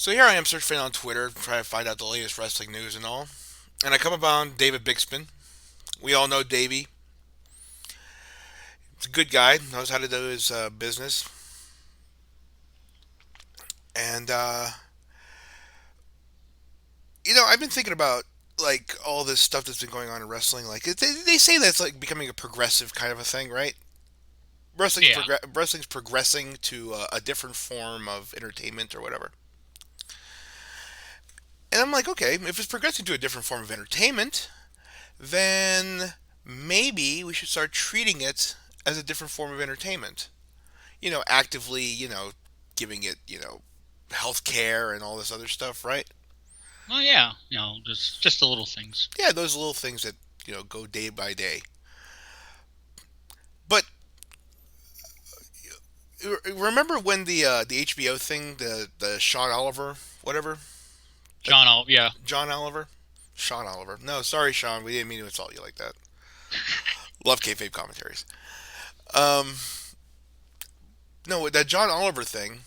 So here I am searching on Twitter, trying to find out the latest wrestling news and all. And I come upon David Bixby. We all know Davey. He's a good guy, knows how to do his business. And, I've been thinking about, like, all this stuff that's been going on in wrestling. Like, they say that's, like, becoming a progressive kind of a thing, right? Yeah. Wrestling's progressing to a different form of entertainment or whatever. And I'm like, okay, if it's progressing to a different form of entertainment, then maybe we should start treating it as a different form of entertainment. Actively, giving it, health care and all this other stuff, right? Well, yeah. Just the little things. Yeah, those little things that, go day by day. But remember when the HBO thing, the Sean Oliver, whatever, that Yeah. John Oliver, Sean Oliver. No, sorry, Sean, we didn't mean to insult you like that. Love kayfabe commentaries. Um, no, that John Oliver thing,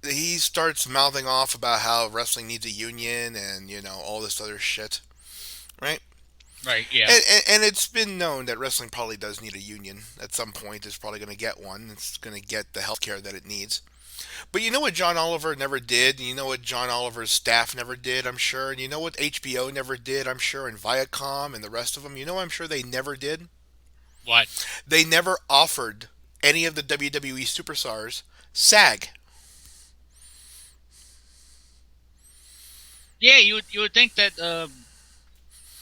he starts mouthing off about how wrestling needs a union and all this other shit, right? Right. Yeah. And it's been known that wrestling probably does need a union at some point. It's probably going to get one. It's going to get the health care that it needs. But you know what John Oliver never did? You know what John Oliver's staff never did, I'm sure. And you know what HBO never did, I'm sure, and Viacom and the rest of them. You know, I'm sure they never did. What? They never offered any of the WWE superstars SAG. Yeah. You would think that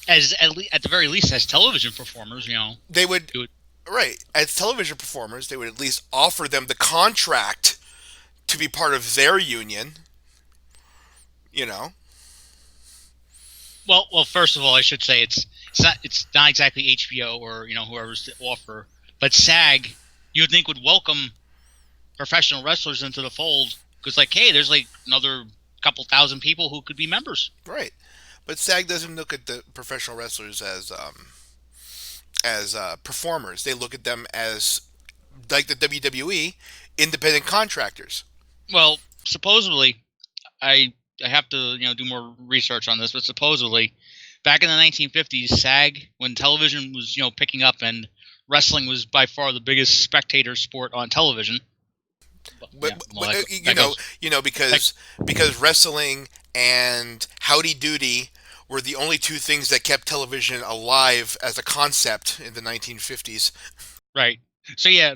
as at the very least as television performers, They would, you would. right, as television performers, they would at least offer them the contract to be part of their union, you know. Well. First of all, I should say it's not exactly HBO or whoever's the offer, but SAG. You would think would welcome professional wrestlers into the fold because, like, hey, there's like another couple thousand people who could be members. Right. But SAG doesn't look at the professional wrestlers as performers. They look at them as, like the WWE, independent contractors. Well, supposedly, I have to do more research on this, but supposedly, back in the 1950s, SAG, when television was picking up and wrestling was by far the biggest spectator sport on television. Yeah, well, You that know, goes. That, because wrestling and Howdy Doody were the only two things that kept television alive as a concept in the 1950s. right. So yeah,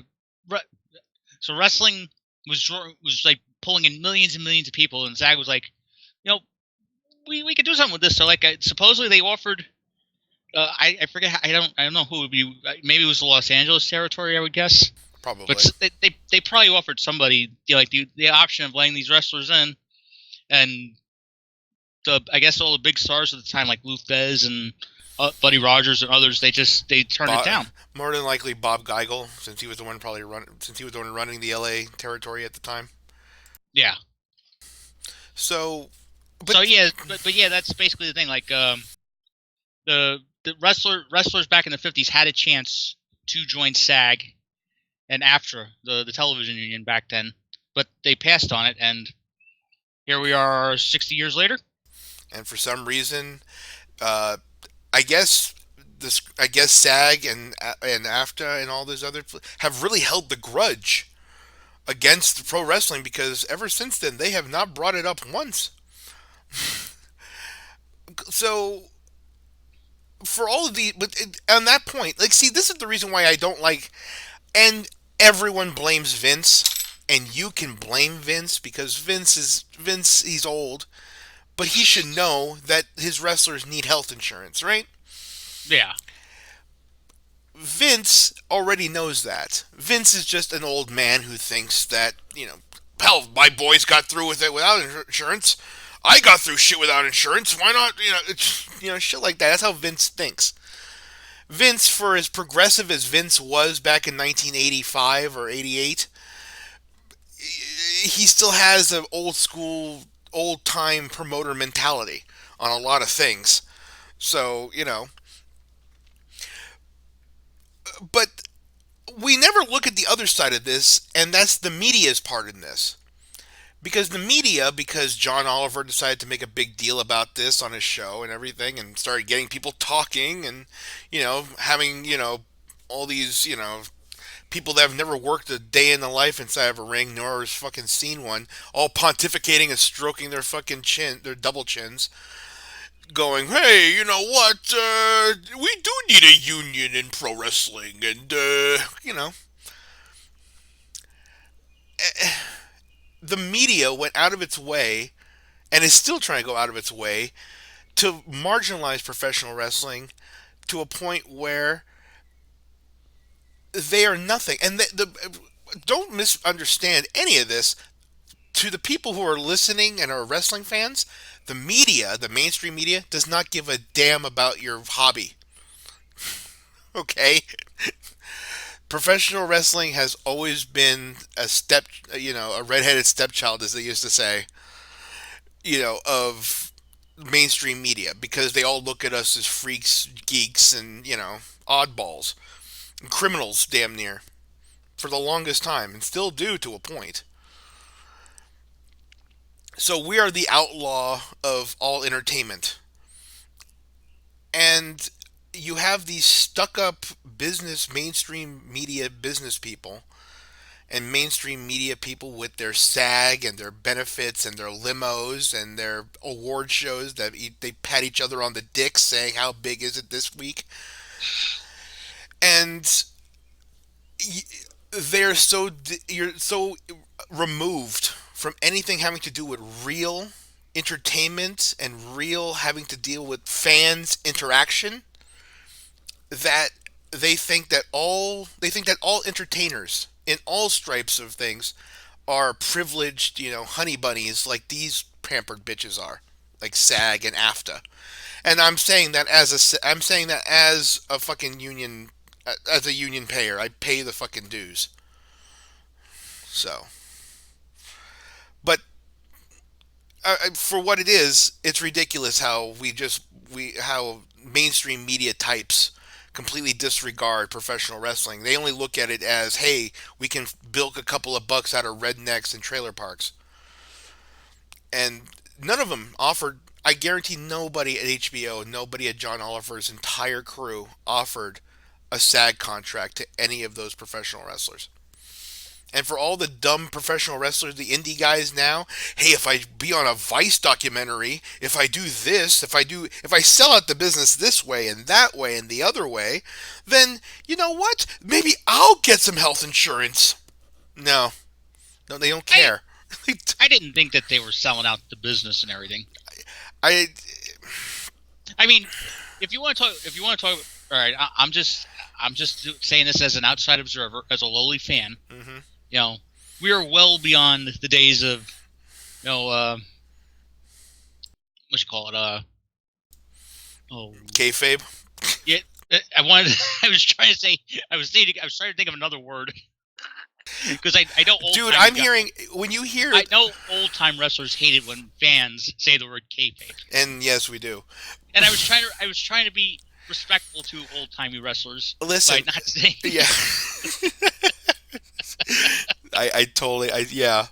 re- so wrestling was like pulling in millions and millions of people, and SAG was like, you know, we could do something with this. So like, supposedly they offered. I forget. I don't know who it would be. Maybe it was the Los Angeles territory. I would guess. But Probably. they probably offered somebody like the option of letting these wrestlers in, and I guess all the big stars at the time like Luthez and Buddy Rogers and others they turned it Bob, down. more than likely Bob Geigel, since he was the one running the LA territory at the time. Yeah. So, So but yeah, but yeah, that's basically the thing. Like the wrestlers back in the 50s had a chance to join SAG and AFTRA, the television union back then, but they passed on it, and here we are 60 years later. and for some reason, uh, I guess I guess SAG and AFTA and all those other have really held the grudge against pro wrestling because ever since then they have not brought it up once. So for all of the, but on that point, like, see, this is the reason why I don't like, and everyone blames Vince, and you can blame Vince because Vince. He's old, but he should know that his wrestlers need health insurance, right? Yeah. Vince already knows that. Vince is just an old man who thinks that, hell, my boys got through with it without insurance. I got through shit without insurance. Why not? Shit like that. That's how Vince thinks. Vince, for as progressive as Vince was back in 1985 or 88, he still has an old school, old time promoter mentality on a lot of things. So, but we never look at the other side of this, and that's the media's part in this. Because the media, because Jon Oliver decided to make a big deal about this on his show and everything, and started getting people talking, and having all these people that have never worked a day in the life inside of a ring, nor has fucking seen one, all pontificating and stroking their fucking chin, their double chins, going, "Hey, you know what? We do need a union in pro wrestling," and the media went out of its way, and is still trying to go out of its way to marginalize professional wrestling to a point where they are nothing. And don't misunderstand any of this. To the people who are listening and are wrestling fans, the media, the mainstream media, does not give a damn about your hobby. Okay? Professional wrestling has always been a redheaded stepchild, as they used to say, of mainstream media, because they all look at us as freaks, geeks, and, oddballs, and criminals, damn near, for the longest time, and still do to a point. So we are the outlaw of all entertainment. And you have these stuck up mainstream media business people, and mainstream media people with their SAG and their benefits and their limos and their award shows that they pat each other on the dick saying, "How big is it this week?" And you're so removed from anything having to do with real entertainment and real having to deal with fans interaction, that they think that all entertainers in all stripes of things are privileged, honey bunnies like these pampered bitches are, like SAG and AFTA. And I'm saying that as a fucking union, as a union payer, I pay the fucking dues. So, but for what it is, it's ridiculous how how mainstream media types completely disregard professional wrestling. They only look at it as, hey, we can bilk a couple of bucks out of rednecks and trailer parks. And none of them offered. I guarantee nobody at HBO, nobody at John Oliver's entire crew offered a SAG contract to any of those professional wrestlers. And for all the dumb professional wrestlers, the indie guys now, hey, if I be on a Vice documentary, if I do this, if I sell out the business this way and that way and the other way, then you know what? Maybe I'll get some health insurance. No, no, they don't I care. I didn't think that they were selling out the business and everything. I, I mean, if you want to talk, all right. I'm just saying this as an outside observer, as a lowly fan. mm-hmm. You know, we are well beyond the days of, what you call it, oh, Kayfabe. yeah. I wanted. I was trying to say. I was trying to think of another word because I know old. Dude, I'm hearing when you hear. I know old time wrestlers hate it when fans say the word kayfabe. And yes, we do. And I was trying to be respectful to old timey wrestlers. Listen, by not saying. Yeah. I totally, yeah.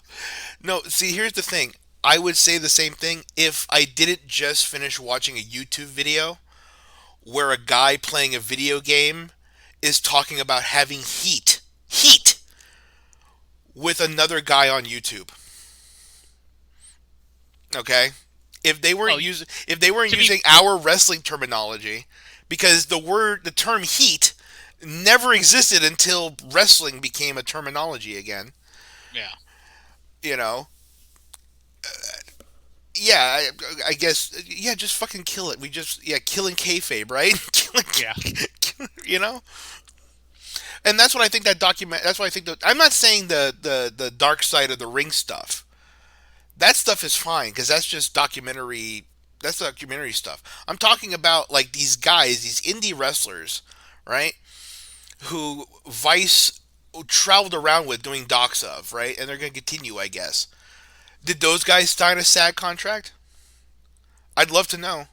No, see, here's the thing. I would say the same thing if I didn't just finish watching a YouTube video where a guy playing a video game is talking about having heat with another guy on YouTube. Okay? If they weren't using our wrestling terminology, because the term heat never existed until wrestling became a terminology again. Yeah. You know, yeah, I guess, yeah, just fucking kill it. Killing kayfabe, right? Yeah. You know, and that's what I think that document. That's why I think that I'm not saying the dark side of the ring stuff. That stuff is fine because that's just documentary. That's documentary stuff. I'm talking about like these guys, these indie wrestlers, right? Who Vice traveled around with doing docs of, right? And they're going to continue, I guess. Did those guys sign a SAG contract? I'd love to know.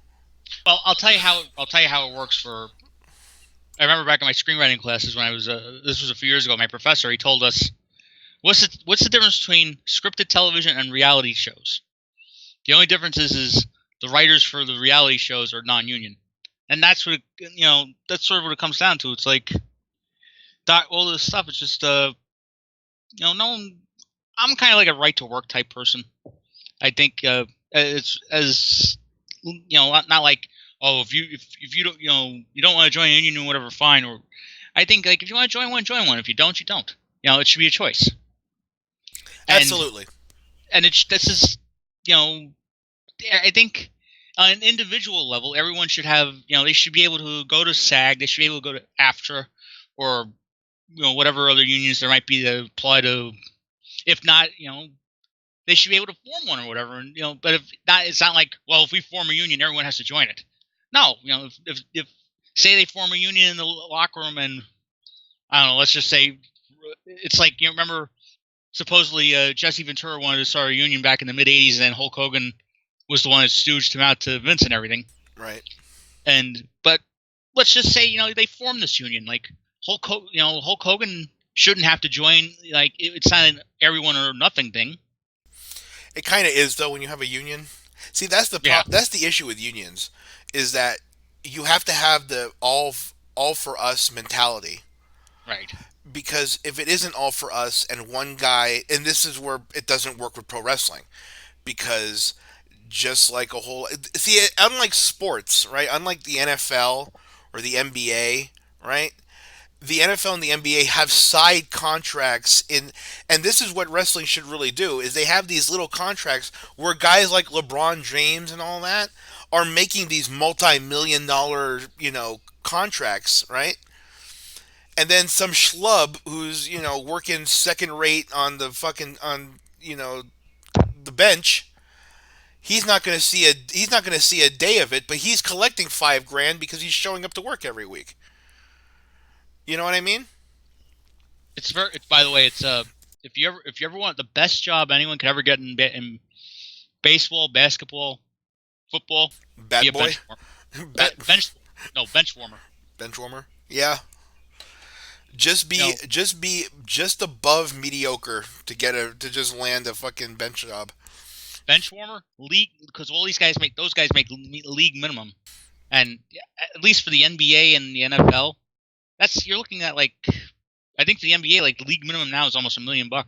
Well, I'll tell you how it works for. I remember back in my screenwriting classes when I was this was a few years ago. My professor, he told us What's the difference between scripted television and reality shows? The only difference is the writers for the reality shows are non-union, and that's what that's sort of what it comes down to. It's like all this stuff. It's just no one. I'm kind of like a right to work type person. I think it's as not like, oh, if you don't you don't want to join a union or whatever, fine. Or I think like if you want to join one, join one. If you don't, you don't. It should be a choice. Absolutely. And it's this is I think on an individual level, everyone should have they should be able to go to SAG, they should be able to go to AFTRA, or whatever other unions there might be to apply to. If not, they should be able to form one or whatever. And but if not, it's not like, well, if we form a union, everyone has to join it. No, if say they form a union in the locker room, and I don't know, let's just say it's like remember supposedly Jesse Ventura wanted to start a union back in the mid '80s, and then Hulk Hogan was the one that stooged him out to Vince and everything. Right. But let's just say they formed this union. Like Hulk Hogan shouldn't have to join. Like it's not an everyone or nothing thing. It kind of is though when you have a union. See, that's that's the issue with unions, is that you have to have the all for us mentality. Right. Because if it isn't all for us and one guy, and this is where it doesn't work with pro wrestling, because just like a whole, see, unlike sports, right? Unlike the NFL or the NBA, right? The NFL and the NBA have side contracts and this is what wrestling should really do, is they have these little contracts where guys like LeBron James and all that are making these multi-million dollar, contracts, right? And then some schlub who's, working second rate on the fucking the bench, he's not going to see a day of it, but he's collecting 5 grand because he's showing up to work every week. You know what I mean? It's very. By the way, it's if you ever want the best job anyone could ever get in baseball, basketball, football, Bat be a boy. bench warmer. Bench warmer. Yeah. Just above mediocre to just land a fucking bench job. Bench warmer league, because those guys make league minimum, and at least for the NBA and the NFL, you're looking at like, I think for the NBA, like the league minimum now is almost $1 million a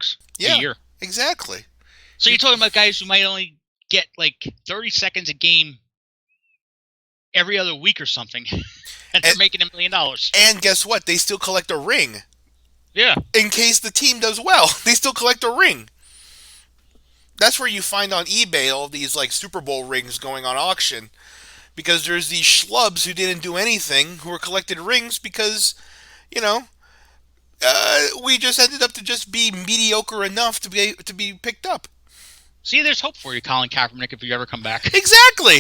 year. Exactly. So you're talking about guys who might only get like 30 seconds a game every other week or something, and they're making $1 million. And guess what? They still collect a ring. Yeah. In case the team does well, they still collect a ring. That's where you find on eBay all these like Super Bowl rings going on auction, because there's these schlubs who didn't do anything who were collected rings because, we just ended up to just be mediocre enough to be picked up. See, there's hope for you, Colin Kaepernick, if you ever come back. Exactly.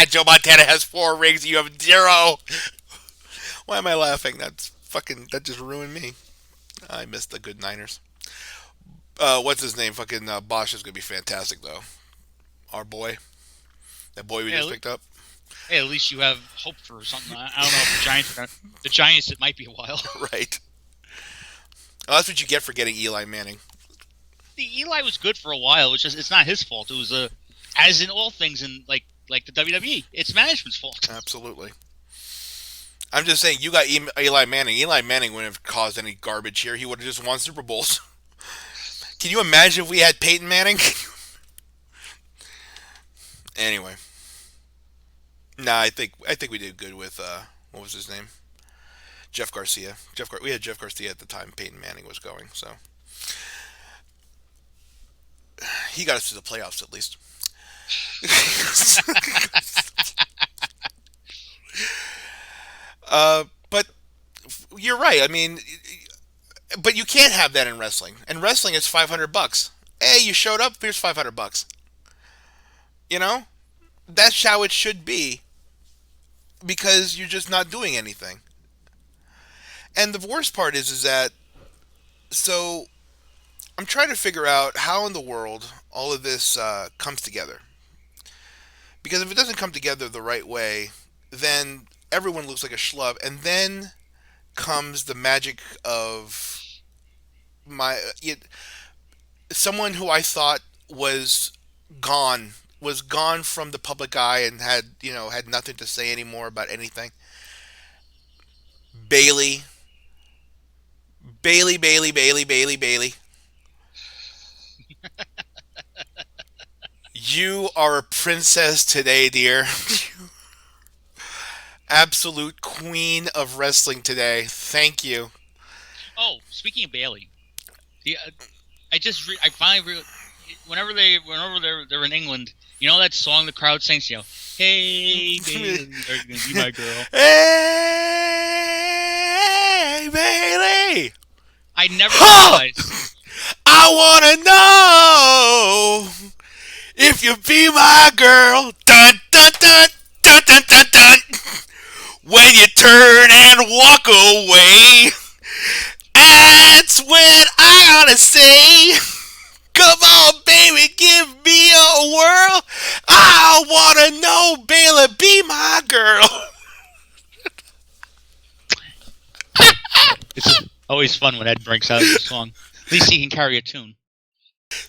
Joe Montana has 4 rings. You have 0. Why am I laughing? That just ruined me. I missed the good Niners. What's his name? Fucking Bosch is gonna be fantastic though. Our boy, that boy we just picked up. Hey, at least you have hope for something. I don't know if the Giants the Giants, it might be a while. Right. Well, that's what you get for getting Eli Manning. The Eli was good for a while. It's not his fault. It was as in all things in like the WWE, it's management's fault. Absolutely. I'm just saying, you got Eli Manning. Eli Manning wouldn't have caused any garbage here. He would have just won Super Bowls. Can you imagine if we had Peyton Manning? Anyway. Nah, I think we did good with what was his name? Jeff Garcia. We had Jeff Garcia at the time Peyton Manning was going, so he got us to the playoffs at least. But you're right. I mean, but you can't have that in wrestling. In wrestling, it's $500. Hey, you showed up. Here's $500. That's how it should be, because you're just not doing anything. And the worst part is that, so I'm trying to figure out how in the world all of this comes together. Because if it doesn't come together the right way, then everyone looks like a schlub, and then comes the magic of someone who I thought gone was gone from the public eye and had nothing to say anymore about anything. Bayley, Bayley. You are a princess today, dear. Absolute queen of wrestling today. Thank you. Oh, speaking of Bayley, the, I finally whenever they're in England, you know that song the crowd sings, "Hey Bayley, are you gonna be my girl?" Hey, Bayley. I never realized. I wanna know if you be my girl. Dun dun dun dun dun dun dun. When you turn and walk away, that's when I ought to say, come on, baby, give me a whirl. I want to know, Bayley, be my girl. It's always fun when Ed breaks out the song. At least he can carry a tune.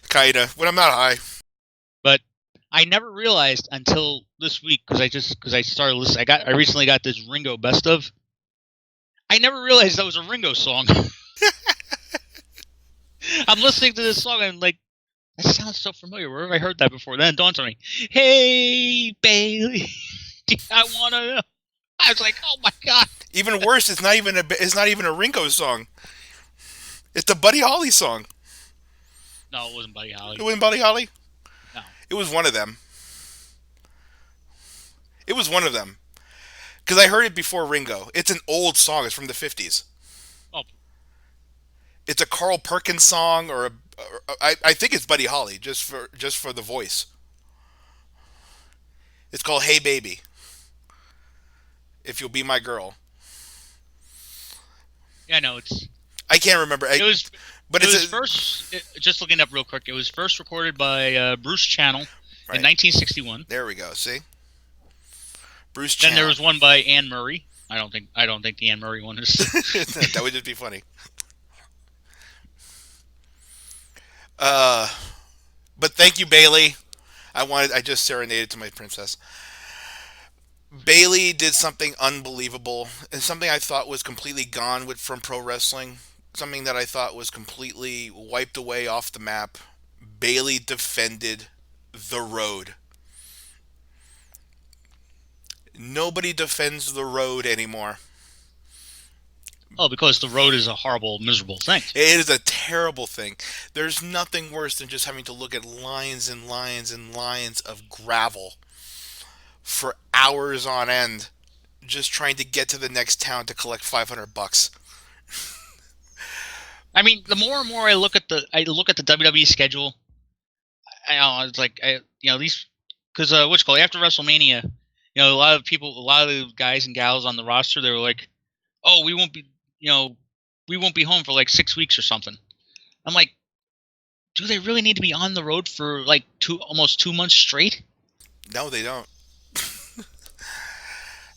Kinda, when I'm not high. But I never realized until this week, because I started listening. I recently got this Ringo best of. I never realized that was a Ringo song. I'm listening to this song and I'm like, that sounds so familiar. Where have I heard that before? Then it dawns on me. Hey Bayley, I wanna know. I was like, oh my god. Even worse, it's not even a Ringo song. It's a Buddy Holly song. No, it wasn't Buddy Holly. It wasn't Buddy Holly? No. It was one of them. It was one of them. Because I heard it before Ringo. It's an old song. It's from the 50s. Oh. It's a Carl Perkins song, I think it's Buddy Holly, just for the voice. It's called Hey Baby, If You'll Be My Girl. Yeah, no, it's... I can't remember. Just looking up real quick, it was first recorded by Bruce Channel in 1961. There we go, see? Bruce Then Channel. there was one by Anne Murray. I don't think the Anne Murray one is... That would just be funny. But thank you, Bayley. I just serenaded to my princess. Bayley did something unbelievable, and something I thought was completely gone from pro wrestling. Something that I thought was completely wiped away off the map. Bayley defended the road. Nobody defends the road anymore. Oh, because the road is a horrible, miserable thing. It is a terrible thing. There's nothing worse than just having to look at lines and lines and lines of gravel for hours on end, just trying to get to the next town to collect $500. I mean, the more and more I look at the WWE schedule, it's like these, because after WrestleMania, a lot of the guys and gals on the roster, they were like, oh, we won't be home for like 6 weeks or something. I'm like, do they really need to be on the road for like almost 2 months straight? No, they don't.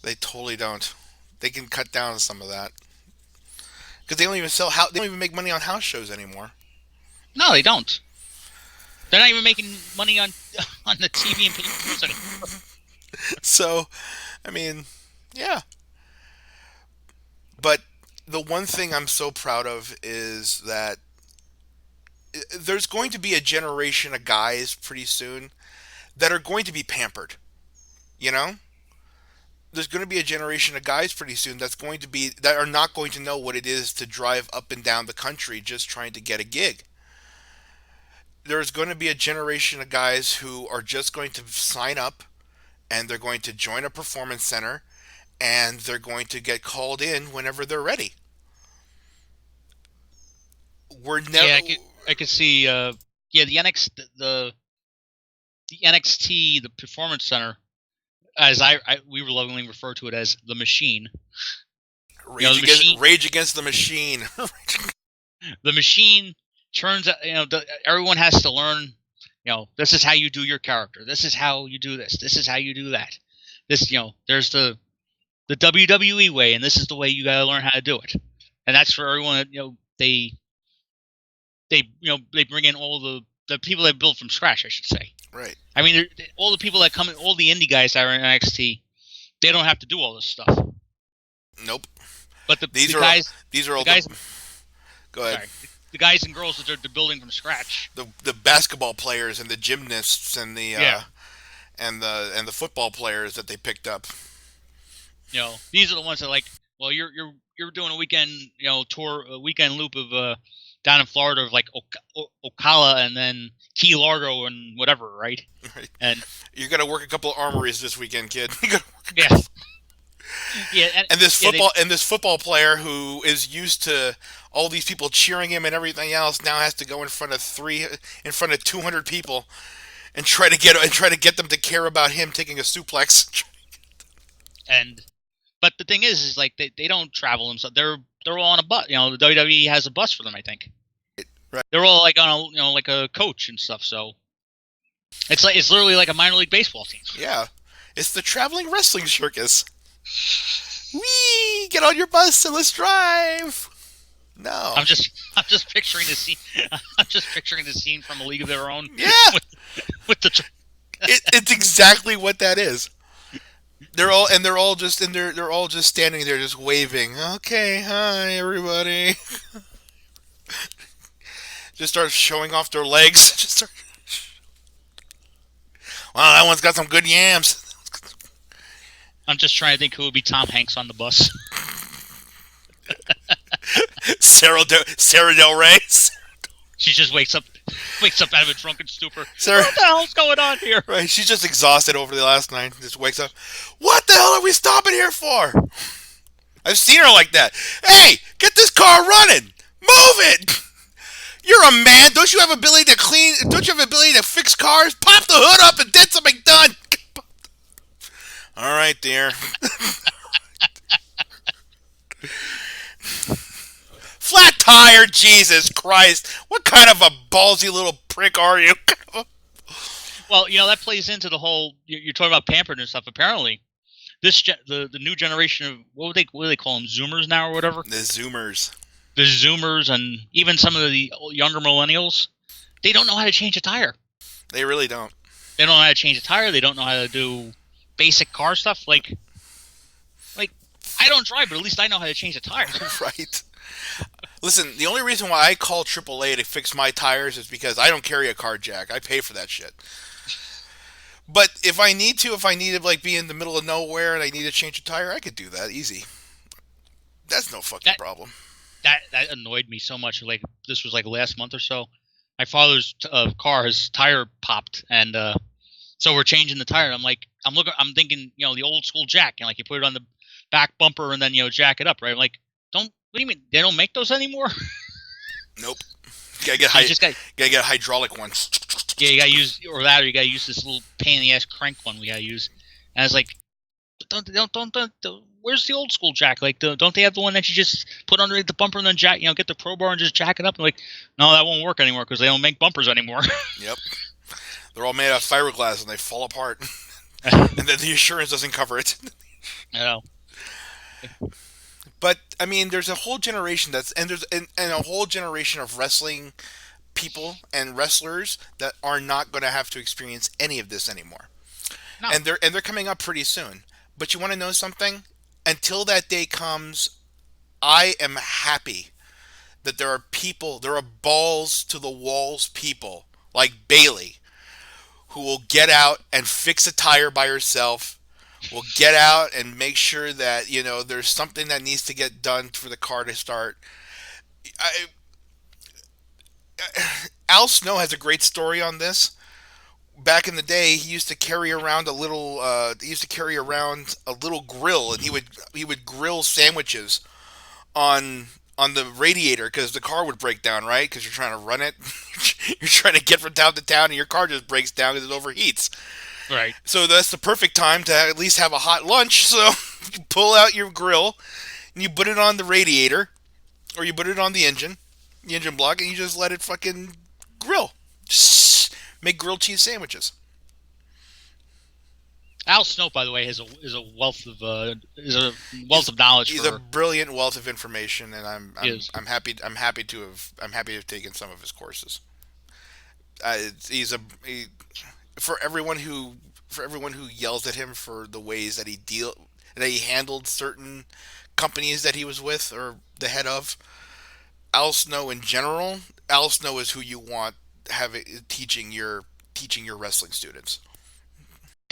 They totally don't. They can cut down on some of that because they don't even make money on house shows anymore. No, they don't. They're not even making money on the TV and pay-per-views anymore. So, I mean, yeah. But the one thing I'm so proud of is that there's going to be a generation of guys pretty soon that are going to be pampered. There's going to be a generation of guys pretty soon that are not going to know what it is to drive up and down the country just trying to get a gig. There's going to be a generation of guys who are just going to sign up and they're going to join a performance center and they're going to get called in whenever they're ready. I could see. The NXT, the performance center, as we were lovingly refer to it as the Machine. Rage Against the Machine. The Machine turns. Everyone has to learn. This is how you do your character. This is how you do this. This is how you do that. There's the the WWE way, and this is the way you gotta learn how to do it. And that's for everyone that, they bring in all the people that build from scratch, I should say. Right. I mean, all the people that come in, all the indie guys that are in NXT, they don't have to do all this stuff. Nope. But These are all guys. Go ahead. Sorry, the guys and girls that they're building from scratch. The basketball players and the gymnasts and the and the football players that they picked up. These are the ones that well, you're doing a weekend, tour, a weekend loop of down in Florida of like Ocala and then Key Largo and whatever, right? Right. And you're gonna work a couple of armories this weekend, kid. Yeah. Yeah, and this football player who is used to all these people cheering him and everything else now has to go in front of 200 people and try to get them to care about him taking a suplex. But the thing is like they don't travel themselves. They're all on a bus. The WWE has a bus for them, I think. Right. They're all like on a like a coach and stuff. So it's literally like a minor league baseball team. Yeah, it's the traveling wrestling circus. Whee! Get on your bus and let's drive. No, I'm just picturing the scene. I'm just picturing the scene from A League of Their Own. Yeah, with the. It's exactly what that is. They're all just standing there, just waving. Okay, hi everybody. Just start showing off their legs. Wow, that one's got some good yams. I'm just trying to think who would be Tom Hanks on the bus. Sarah Del Rey. She just wakes up out of a drunken stupor. What the hell's going on here? Right, she's just exhausted over the last night. Just wakes up. What the hell are we stopping here for? I've seen her like that. Hey, get this car running. Move it. You're a man. Don't you have ability to clean? Don't you have ability to fix cars? Pop the hood up and get something done. All right, dear. Flat tire, Jesus Christ. What kind of a ballsy little prick are you? Well, that plays into the whole, you're talking about pampered and stuff. Apparently, the new generation of, what do they call them, Zoomers now or whatever? The Zoomers. The Zoomers and even some of the younger millennials, they don't know how to change a tire. They really don't. They don't know how to change a tire. They don't know how to do basic car stuff. Like I don't drive, but at least I know how to change a tire. Right. Listen, the only reason why I call AAA to fix my tires is because I don't carry a car jack. I pay for that shit. But if I need to like be in the middle of nowhere and I need to change a tire, I could do that easy. That's no fucking problem. That annoyed me so much. Like, this was like last month or so. My father's car, his tire popped, and so we're changing the tire. I'm thinking, the old school jack, like you put it on the back bumper and then jack it up, right? I'm like, what do you mean they don't make those anymore? Nope. You gotta get a hydraulic one. Yeah, you gotta use, or that, or you gotta use this little pain in the ass crank one we gotta use. And I was like, don't where's the old school jack? Like, don't they have the one that you just put underneath the bumper and then jack, get the crowbar and just jack it up? And like, no, that won't work anymore because they don't make bumpers anymore. Yep. They're all made out of fiberglass and they fall apart. And then the insurance doesn't cover it. I know. But I mean, there's a whole generation and a whole generation of wrestling people and wrestlers that are not going to have to experience any of this anymore. No. And they're coming up pretty soon. But you want to know something? Until that day comes, I am happy that there are balls to the walls people like Bayley who will get out and fix a tire by herself. Will get out and make sure that there's something that needs to get done for the car to start. Al Snow has a great story on this. Back in the day, he used to carry around a little grill, and he would grill sandwiches on the radiator because the car would break down, right? Because you're trying to run it, you're trying to get from town to town, and your car just breaks down because it overheats. Right. So that's the perfect time to at least have a hot lunch. So you pull out your grill and you put it on the radiator, or you put it on the engine block, and you just let it fucking grill. Just make grilled cheese sandwiches. Al Snow, by the way, is a wealth of knowledge He's a for brilliant wealth of information, and is. I'm happy to have taken some of his courses. He's a he, for everyone who yells at him for the ways that he handled certain companies that he was with or the head of. Al Snow in general, Al Snow is who you want having teaching your wrestling students.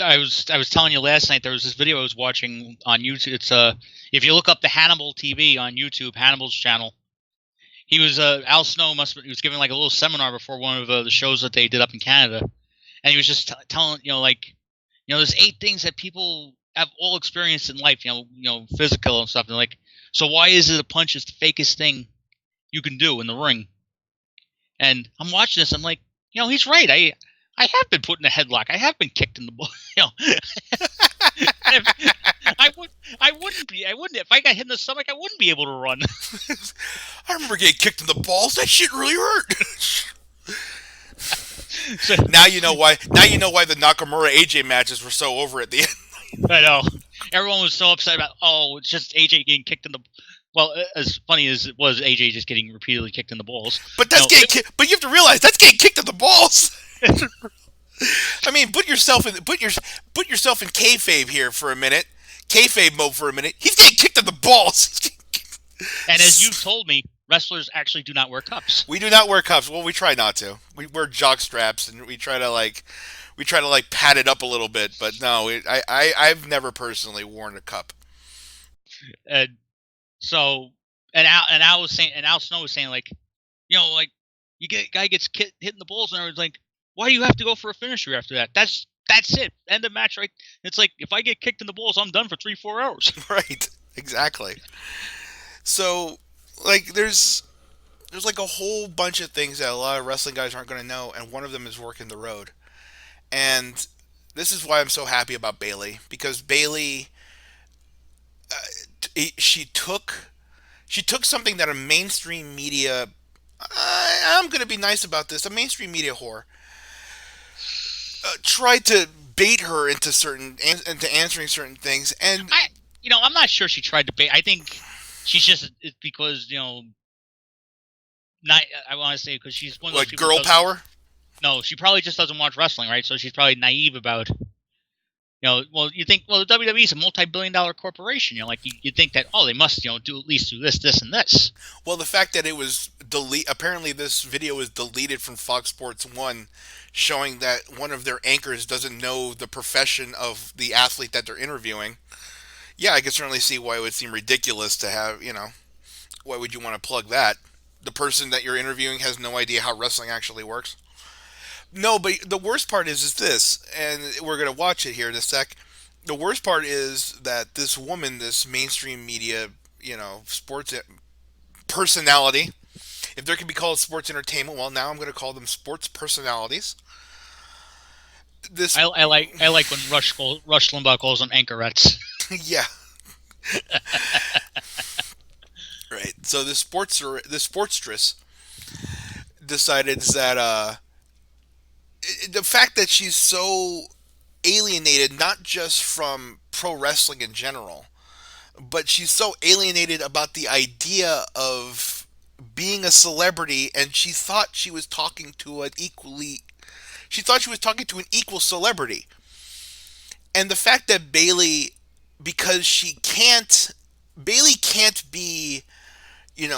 I was telling you last night there was this video I was watching on YouTube. It's if you look up the Hannibal TV on YouTube, Hannibal's channel, he was Al Snow he was giving like a little seminar before one of the shows that they did up in Canada, and he was just telling like there's 8 things that people have all experienced in life, physical and stuff, and like, so why is it a punch is the fakest thing you can do in the ring? And I'm watching this, I'm like, he's right. I have been put in a headlock. I have been kicked in the butt. I would. I wouldn't be. I wouldn't. If I got hit in the stomach, I wouldn't be able to run. I remember getting kicked in the balls. That shit really hurt. So, Now you know why. Now you know why the Nakamura AJ matches were so over at the end. I know. Everyone was so upset about. Oh, it's just AJ getting kicked in the. Well, as funny as it was, AJ just getting repeatedly kicked in the balls. But But you have to realize that's getting kicked in the balls. I mean, put yourself in kayfabe here for a minute. Kayfabe mode for a minute. He's getting kicked in the balls. And as you told me, wrestlers actually do not wear cups. We do not wear cuffs. Well, we try not to. We wear jock straps, and we try to like pad it up a little bit. But no, I've never personally worn a cup. And so, Al was saying, and Al Snow was saying, like, like you get guy gets hit in the balls, and I was like, why do you have to go for a finisher after that? That's it. End of match, right? It's like if I get kicked in the balls, I'm done for 3-4 hours. Right. Exactly. So, like, there's like a whole bunch of things that a lot of wrestling guys aren't going to know, and one of them is working the road. And this is why I'm so happy about Bayley, because Bayley, she took something that a mainstream media. I'm going to be nice about this. A mainstream media whore tried to bait her into answering certain things, and I'm not sure she tried to bait. I think she's just it's because not. I want to say because she's one of those like people. girl power. No, she probably just doesn't watch wrestling, right? So she's probably naive about. Well, you think, well, the WWE is a multi-billion-dollar corporation. You think that, oh, they must, do at least do this, this, and this. Well, the fact that it was apparently this video was deleted from Fox Sports 1, showing that one of their anchors doesn't know the profession of the athlete that they're interviewing. Yeah, I can certainly see why it would seem ridiculous to have, why would you want to plug that? The person that you're interviewing has no idea how wrestling actually works. No, but the worst part is this, and we're gonna watch it here in a sec. The worst part is that this woman, this mainstream media, sports personality, if there can be called sports entertainment, well, now I'm gonna call them sports personalities. This, I like when Rush Limbaugh calls them anchorettes. yeah, right. So this sportstress decided that the fact that she's so alienated, not just from pro wrestling in general, but she's so alienated about the idea of being a celebrity, and she thought she was talking to an equal celebrity. And the fact that because Bayley can't be,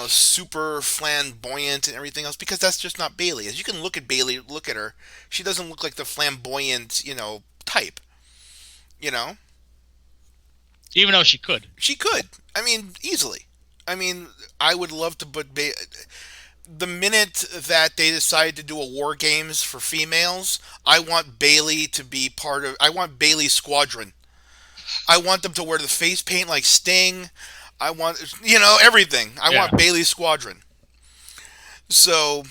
super flamboyant and everything else, because that's just not Bayley. As you can look at her, she doesn't look like the flamboyant, type. You know, Even though she could. she could. I mean, easily. I mean, I would love to put the minute that they decide to do a war games for females, I want Bayley to be part of. I want Bayley's squadron. I want them to wear the face paint like Sting. I want everything. I Yeah. want Bayley's squadron. So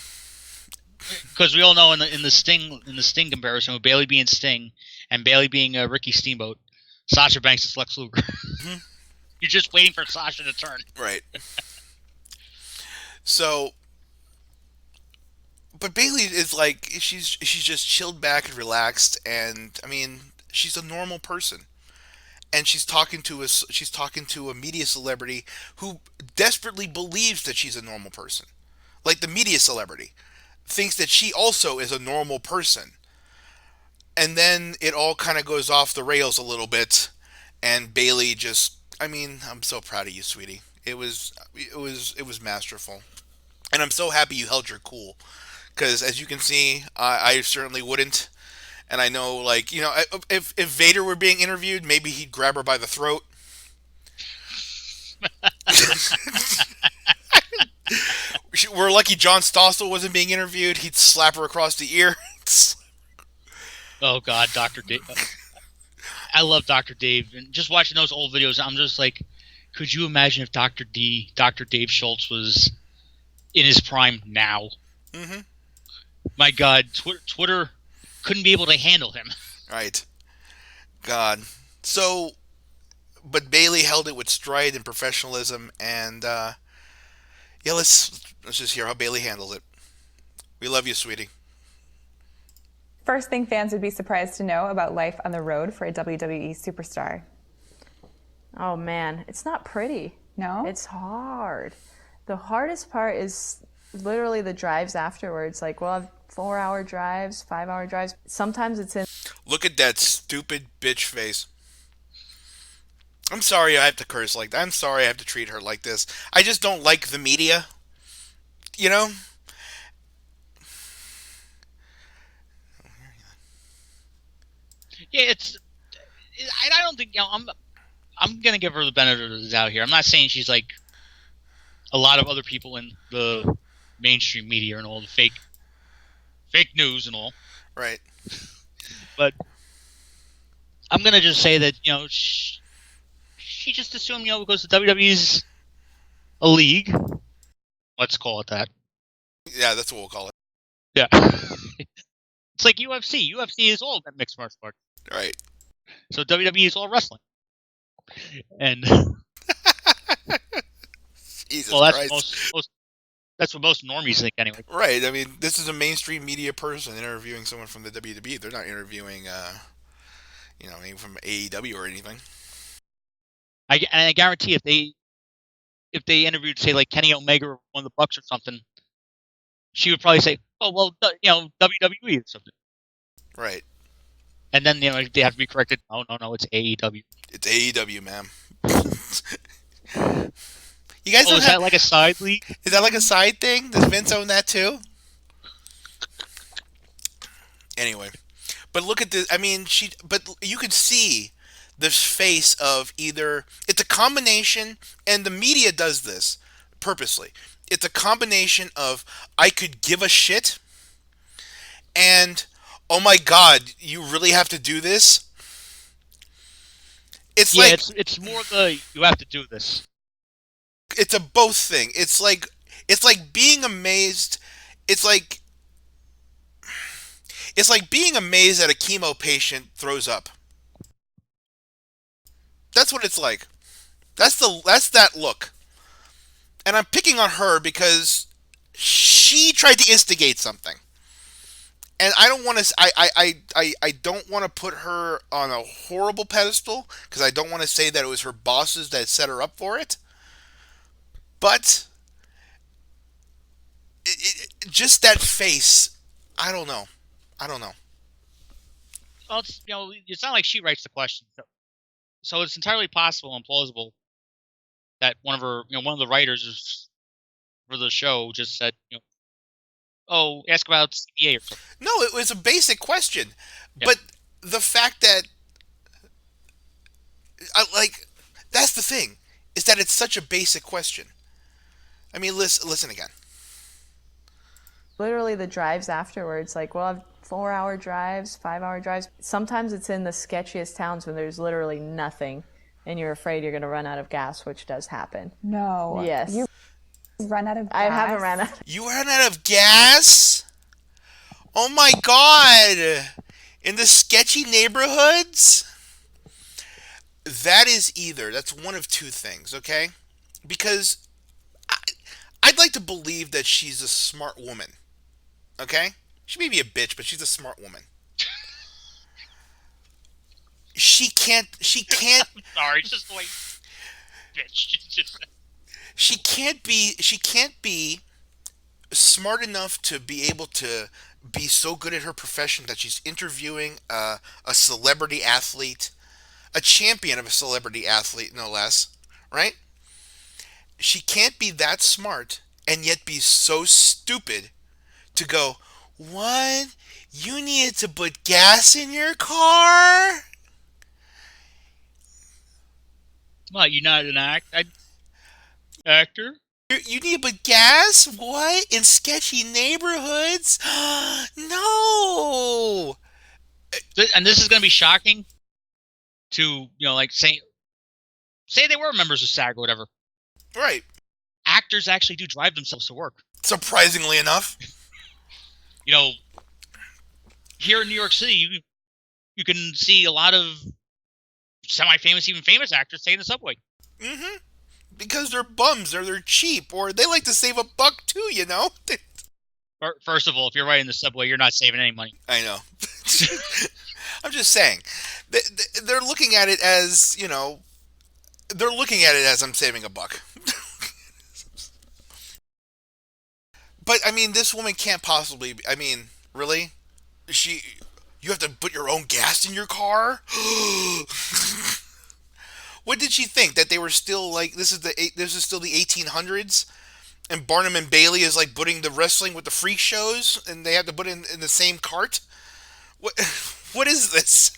Because we all know in the Sting comparison with Bayley being Sting and Bayley being Ricky Steamboat, Sasha Banks is Lex Luger. mhm, You're just waiting for Sasha to turn. right. So, but Bayley is like she's just chilled back and relaxed, and I mean, She's a normal person, and she's talking to a media celebrity who desperately believes that she's a normal person. Like the media celebrity thinks that she also is a normal person. And then it all kind of goes off the rails a little bit, and Bayley just, I mean, I'm so proud of you, sweetie. It was masterful. And I'm so happy you held your cool, because as you can see, I certainly wouldn't. And I know, like, if Vader were being interviewed, maybe he'd grab her by the throat. We're lucky John Stossel wasn't being interviewed. He'd slap her across the ear. Oh God, Doctor Dave. I love Doctor Dave, and just watching those old videos, I'm just like, could you imagine if Doctor Dave Schultz was in his prime now? Mm-hmm. My God, Twitter couldn't be able to handle him. Right. God. So, but Bayley held it with stride and professionalism, and yeah, let's just hear how Bayley handled it. We love you, sweetie. First thing fans would be surprised to know about life on the road for a WWE superstar. Oh man, it's not pretty. No? It's hard. The hardest part is literally the drives afterwards. Like, we'll have 4-hour drives, 5-hour drives. Sometimes it's in. Look at that stupid bitch face. I'm sorry I have to curse like that. I'm sorry I have to treat her like this. I just don't like the media. You know? Yeah, I don't think I'm gonna give her the benefit of the doubt here. I'm not saying she's like a lot of other people in the mainstream media and all the fake news and all. Right. But I'm gonna just say that she just assumed because the WWE's a league. Let's call it that. Yeah, that's what we'll call it. Yeah. It's like UFC. UFC is all mixed martial arts. Right. So WWE is all wrestling. And Jesus well, that's Christ. that's what most normies think anyway. Right. I mean, this is a mainstream media person interviewing someone from the WWE. They're not interviewing, anyone from AEW or anything. I guarantee if they interviewed, say, like Kenny Omega or one of the Bucks or something, she would probably say, "Oh well, WWE or something." Right. And then they have to be corrected. Oh no, it's AEW. It's AEW, ma'am. You guys is that like a side league? Is that like a side thing? Does Vince own that too? Anyway, but look at this. I mean, but you could see this face of either it's a combination, and the media does this purposely. It's a combination of I could give a shit and oh my God, you really have to do this? It's like it's more the you have to do this. It's a both thing. It's like being amazed. It's like being amazed that a chemo patient throws up. That's what it's like. That's that look. And I'm picking on her because she tried to instigate something. And I don't want to. I don't want to put her on a horrible pedestal because I don't want to say that it was her bosses that set her up for it. But just that face, I don't know. Well, it's not like she writes the questions, so it's entirely possible and plausible that one of the writers for the show just said, oh, ask about CBA or something. No, it was a basic question. Yeah. But the fact that, that's the thing, is that it's such a basic question. I mean, listen again. Literally the drives afterwards, like we'll have 4-hour drives, 5-hour drives. Sometimes it's in the sketchiest towns when there's literally nothing and you're afraid you're going to run out of gas, which does happen. No. Yes. You run out of gas? I haven't ran out. You ran out of gas? Oh my God. In the sketchy neighborhoods? That's one of two things, okay? Because I'd like to believe that she's a smart woman, okay? She may be a bitch, but she's a smart woman. She can't. Sorry, it's just the way. Bitch. She can't be. She can't be smart enough to be able to be so good at her profession that she's interviewing a celebrity athlete, a champion of a celebrity athlete, no less, right? She can't be that smart and yet be so stupid to go, what? You needed to put gas in your car? What? You're not an actor? You need to put gas? What? In sketchy neighborhoods? No! And this is going to be shocking to like say they were members of SAG or whatever. Right. Actors actually do drive themselves to work. Surprisingly enough. Here in New York City, you can see a lot of semi-famous, even famous actors taking the subway. Mm-hmm. Because they're bums, or they're cheap, or they like to save a buck too, First of all, if you're riding the subway, you're not saving any money. I know. I'm just saying. They're looking at it as, they're looking at it as I'm saving a buck. But, I mean, this woman can't possibly, really? You have to put your own gas in your car? What did she think? That they were still, this is still the 1800s? And Barnum and Bailey is, putting the wrestling with the freak shows, and they have to put it in the same cart? What is this?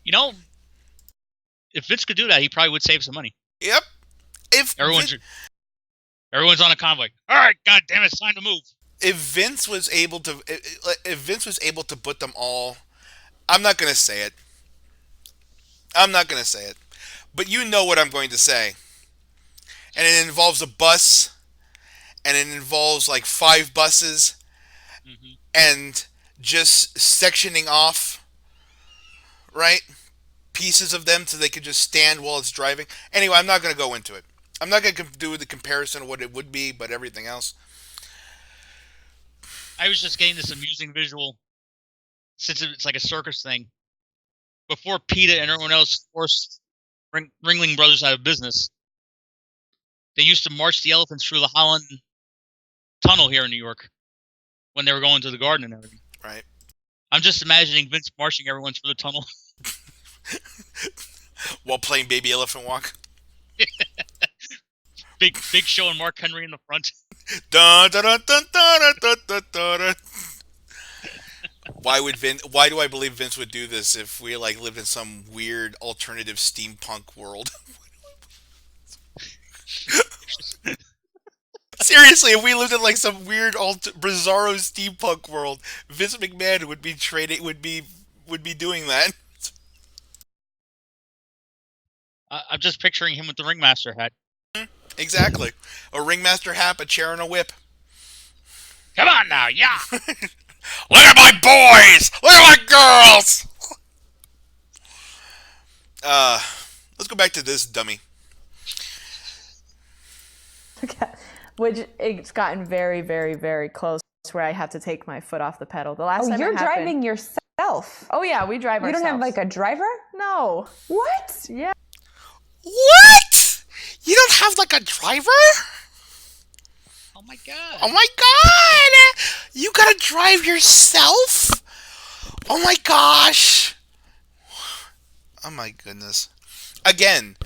If Vince could do that, he probably would save some money. Yep. Everyone's on a convoy. All right, God damn it, it's time to move. If Vince was able to put them all, I'm not gonna say it. But you know what I'm going to say. And it involves a bus, and it involves 5 buses, and just sectioning off, right? Pieces of them so they could just stand while it's driving. Anyway, I'm not going to go into it. I'm not going to do the comparison of what it would be, but everything else. I was just getting this amusing visual, since it's like a circus thing. Before PETA and everyone else forced Ringling Brothers out of business, they used to march the elephants through the Holland Tunnel here in New York when they were going to the garden and everything. Right. I'm just imagining Vince marching everyone through the tunnel. While playing Baby Elephant Walk. Big Show and Mark Henry in the front. Dun, dun, dun, dun, dun, dun, dun, dun, dun. Why do I believe Vince would do this if we lived in some weird alternative steampunk world? Seriously, if we lived in some weird bizarro steampunk world, Vince McMahon would be doing that. I'm just picturing him with the ringmaster hat. Exactly. A ringmaster hat, a chair, and a whip. Come on now, yeah! Look at my boys! Look at my girls! Let's go back to this dummy. Okay. Which it's gotten very, very, very close where I have to take my foot off the pedal. The last time you're it happened, driving yourself. Oh yeah, we drive ourselves. You don't have a driver? No. What? Yeah. What? You don't have a driver? Oh my god. Oh my god! You gotta drive yourself? Oh my gosh! Oh my goodness. Again,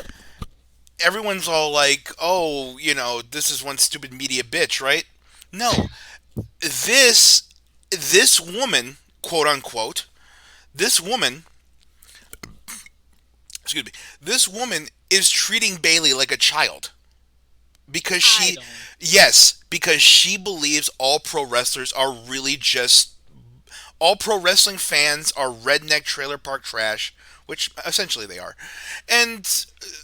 everyone's all oh, this is one stupid media bitch, right? No. This woman, quote unquote, this woman is treating Bayley like a child. Because she believes all pro wrestlers are really just, all pro wrestling fans are redneck trailer park trash, which essentially they are. And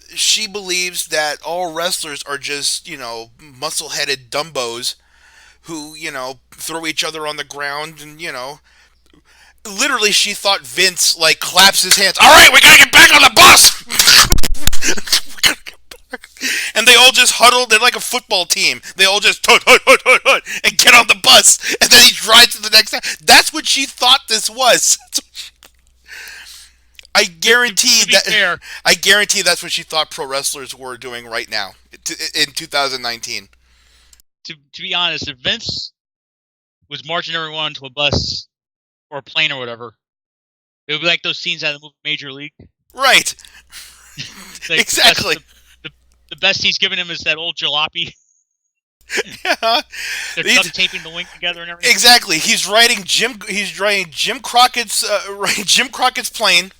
she believes that all wrestlers are just, muscle-headed dumbos who, throw each other on the ground and, literally she thought Vince, claps his hands. All right, we gotta get back on the bus! And they all just huddled. They're like a football team. They all just hut, and get on the bus. And then he drives to the next town. That's what she thought this was. I guarantee To be fair, I guarantee that's what she thought pro wrestlers were doing right now in 2019. to be honest, if Vince was marching everyone to a bus or a plane or whatever, it would be like those scenes out of the movie Major League. Right. Like, Exactly. The best he's given him is that old jalopy. Yeah. They're duct taping the wing together and everything. Exactly. He's riding Jim Crockett's plane,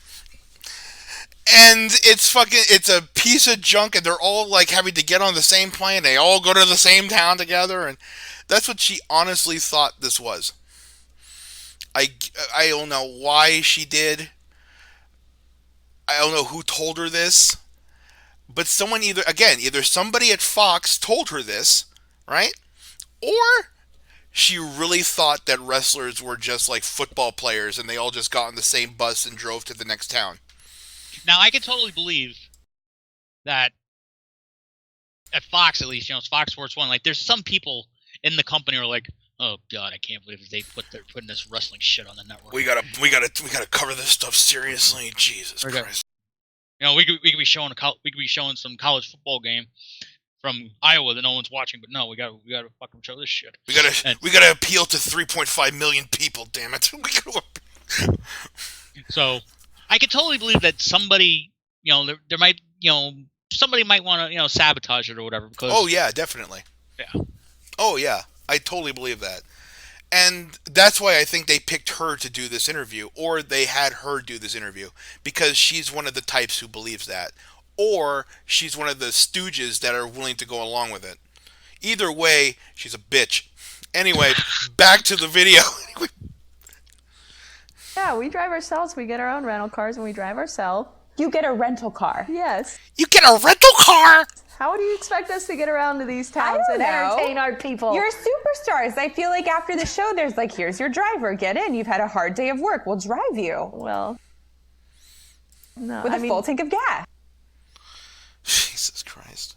and it's a piece of junk, and they're all like having to get on the same plane. They all go to the same town together, and that's what she honestly thought this was. I don't know why she did. I don't know who told her this, but someone either somebody at Fox told her this, right? Or she really thought that wrestlers were just like football players and they all just got on the same bus and drove to the next town. Now, I can totally believe that at Fox, at least, it's Fox Sports 1, like, there's some people in the company who are like, oh, God, I can't believe they're putting this wrestling shit on the network. We gotta cover this stuff seriously. Jesus Christ. We could be showing some college football game from Iowa that no one's watching, but no, we gotta fucking show this shit. We gotta appeal to 3.5 million people. Damn it! So, I could totally believe that somebody, there might, somebody might want to, sabotage it or whatever. Because oh yeah, definitely. Yeah. Oh yeah, I totally believe that, and that's why I think they picked her to do this interview, or they had her do this interview, because she's one of the types who believes that. Or she's one of the stooges that are willing to go along with it. Either way, she's a bitch. Anyway, back to the video. Yeah, we drive ourselves. We get our own rental cars and we drive ourselves. You get a rental car. Yes. You get a rental car? How do you expect us to get around to these towns don't and know. entertain our people? You're superstars. I feel like after the show, there's like, here's your driver. Get in. You've had a hard day of work. We'll drive you. Well, no. With a full tank of gas. Jesus Christ.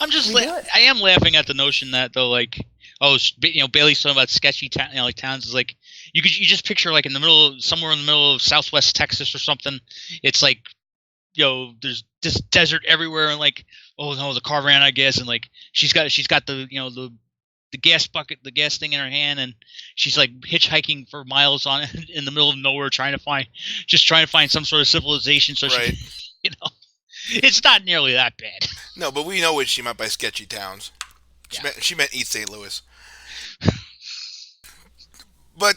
I'm just I am laughing at the notion that, though, like, Bayley's talking about sketchy towns. Is like you just picture, like, somewhere in the middle of Southwest Texas or something. It's like, there's just desert everywhere, and like, oh no, the car ran out of gas, and like she's got the the gas bucket, the gas thing in her hand, and she's like hitchhiking for miles on it in the middle of nowhere, trying to find some sort of civilization. So right. she, it's not nearly that bad. No, but we know what she meant by sketchy towns. She meant East St. Louis. But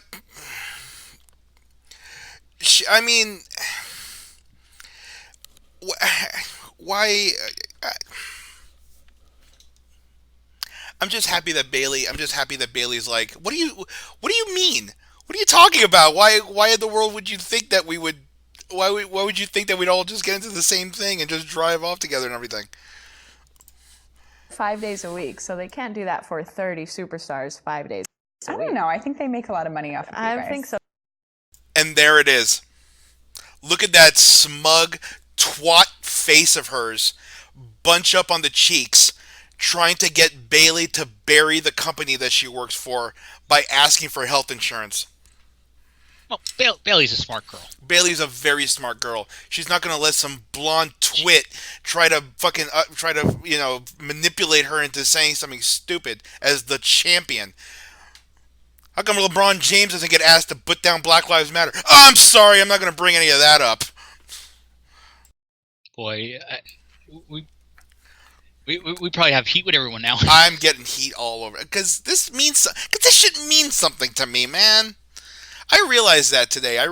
I mean, why? I'm just happy that Bayley's like, what do you mean? What are you talking about? Why in the world would you think that we would? Why would you think that we'd all just get into the same thing and just drive off together and everything? 5 days a week, so they can't do that for 30 superstars 5 days a week. I don't know. I think they make a lot of money off of you guys. I think so. And there it is. Look at that smug twat face of hers, bunch up on the cheeks, trying to get Bayley to bury the company that she works for by asking for health insurance. Well, Bayley's a smart girl. Bayley's a very smart girl. She's not going to let some blonde twit try to manipulate her into saying something stupid as the champion. How come LeBron James doesn't get asked to put down Black Lives Matter? Oh, I'm sorry, I'm not going to bring any of that up. Boy, we probably have heat with everyone now. I'm getting heat all over because this should mean something to me, man. I realized that today. I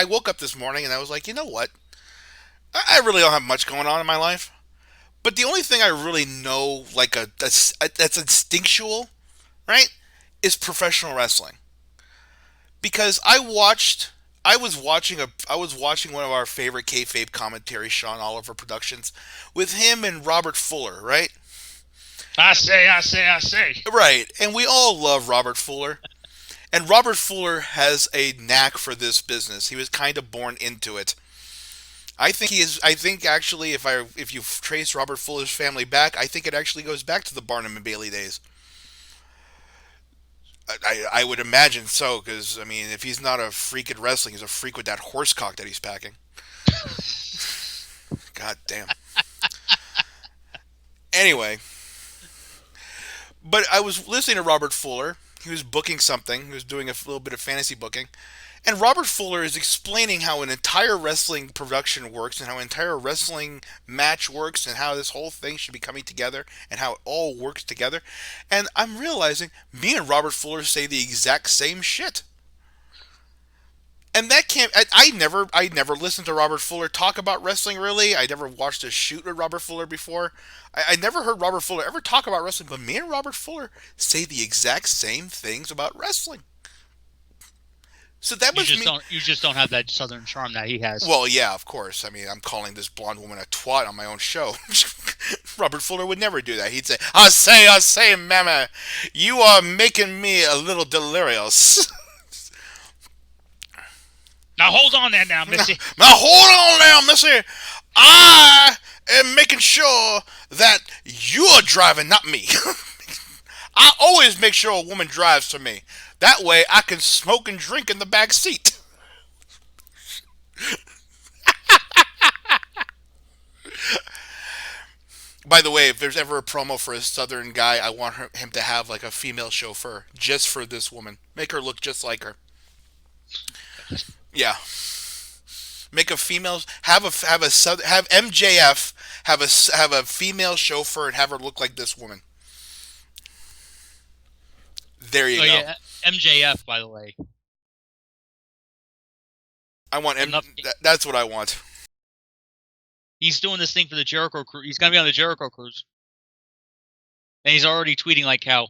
woke up this morning and I was like, you know what? I really don't have much going on in my life. But the only thing I really know, that's instinctual, right, is professional wrestling. Because I was watching one of our favorite kayfabe commentaries, Jon Oliver Productions, with him and Robert Fuller, right? I say. Right, and we all love Robert Fuller. And Robert Fuller has a knack for this business. He was kind of born into it. I think actually, if you trace Robert Fuller's family back, I think it actually goes back to the Barnum and Bailey days. I would imagine so, because I mean, if he's not a freak at wrestling, he's a freak with that horse cock that he's packing. God damn. Anyway, but I was listening to Robert Fuller. He was booking something. He was doing a little bit of fantasy booking. And Robert Fuller is explaining how an entire wrestling production works and how an entire wrestling match works and how this whole thing should be coming together and how it all works together. And I'm realizing me and Robert Fuller say the exact same shit. And that can't. I never listened to Robert Fuller talk about wrestling. Really, I never watched a shoot with Robert Fuller before. I never heard Robert Fuller ever talk about wrestling. But me and Robert Fuller say the exact same things about wrestling. So that You must just mean. don't. You just don't have that southern charm that he has. Well, yeah, of course. I mean, I'm calling this blonde woman a twat on my own show. Robert Fuller would never do that. He'd say, I say, mama, you are making me a little delirious." Now hold on there, now, Missy. Now hold on now, Missy. I am making sure that you're driving, not me. I always make sure a woman drives for me. That way I can smoke and drink in the back seat. By the way, if there's ever a promo for a southern guy, I want him to have like a female chauffeur just for this woman. Make her look just like her. Yeah. Make a female have MJF have a female chauffeur and have her look like this woman. There you Oh go. yeah, MJF, by the way. I want Enough- that's what I want. He's doing this thing for the Jericho Cruise. He's gonna be on the Jericho Cruise, and he's already tweeting like how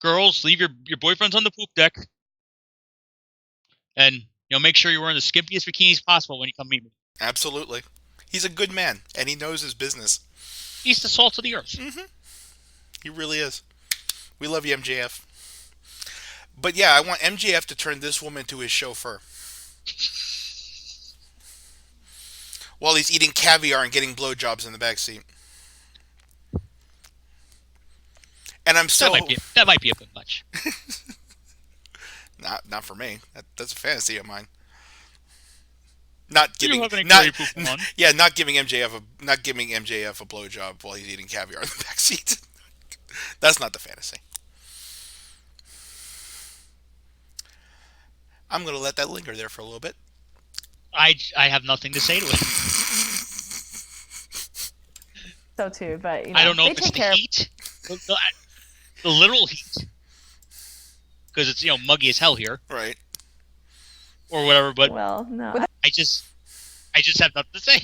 girls leave your boyfriends on the poop deck, and make sure you're wearing the skimpiest bikinis possible when you come meet me. Absolutely. He's a good man and he knows his business. He's the salt of the earth. Mm-hmm. He really is. We love you, MJF. But yeah, I want MJF to turn this woman into his chauffeur. While he's eating caviar and getting blowjobs in the backseat. And I'm so... That might be a bit much. Not for me. That's a fantasy of mine. Not giving Not giving MJF a blowjob while he's eating caviar in the backseat. That's not the fantasy. I'm gonna let that linger there for a little bit. I have nothing to say to it. So too, but I don't know they if it's take the care of- heat, the literal heat, because it's muggy as hell here, Right. or whatever. But Well, no. I just have nothing to say.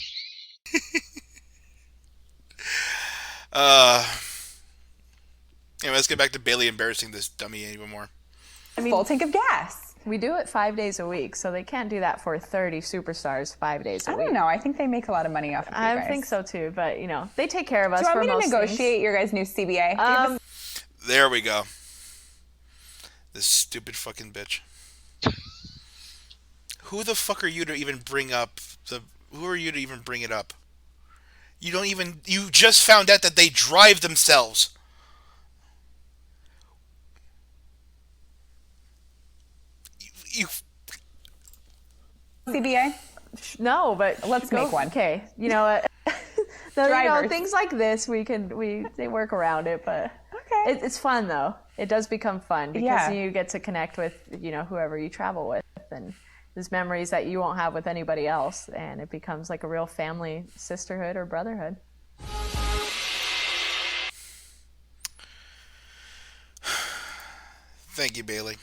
Anyway, let's get back to Bayley embarrassing this dummy even more. I mean, Full tank of gas. we do it 5 days a week, so they can't do that for 30 superstars 5 days a I week. don't know. I think they make a lot of money off of you guys. I think so too, but they take care of us Do you for want me to most negotiate your guys' new CBA? Do you have a There we go. This stupid fucking bitch. Who the fuck are you to even bring up who are you to even bring it up? You just found out that they drive themselves. You CBA? No, but Let's go, make one. Okay, no, Drivers. things like this they work around it, but Okay. it's fun though. It does become fun because Yeah. you get to connect with whoever you travel with, and there's memories that you won't have with anybody else, and it becomes like a real family sisterhood or brotherhood. Thank you, Bayley.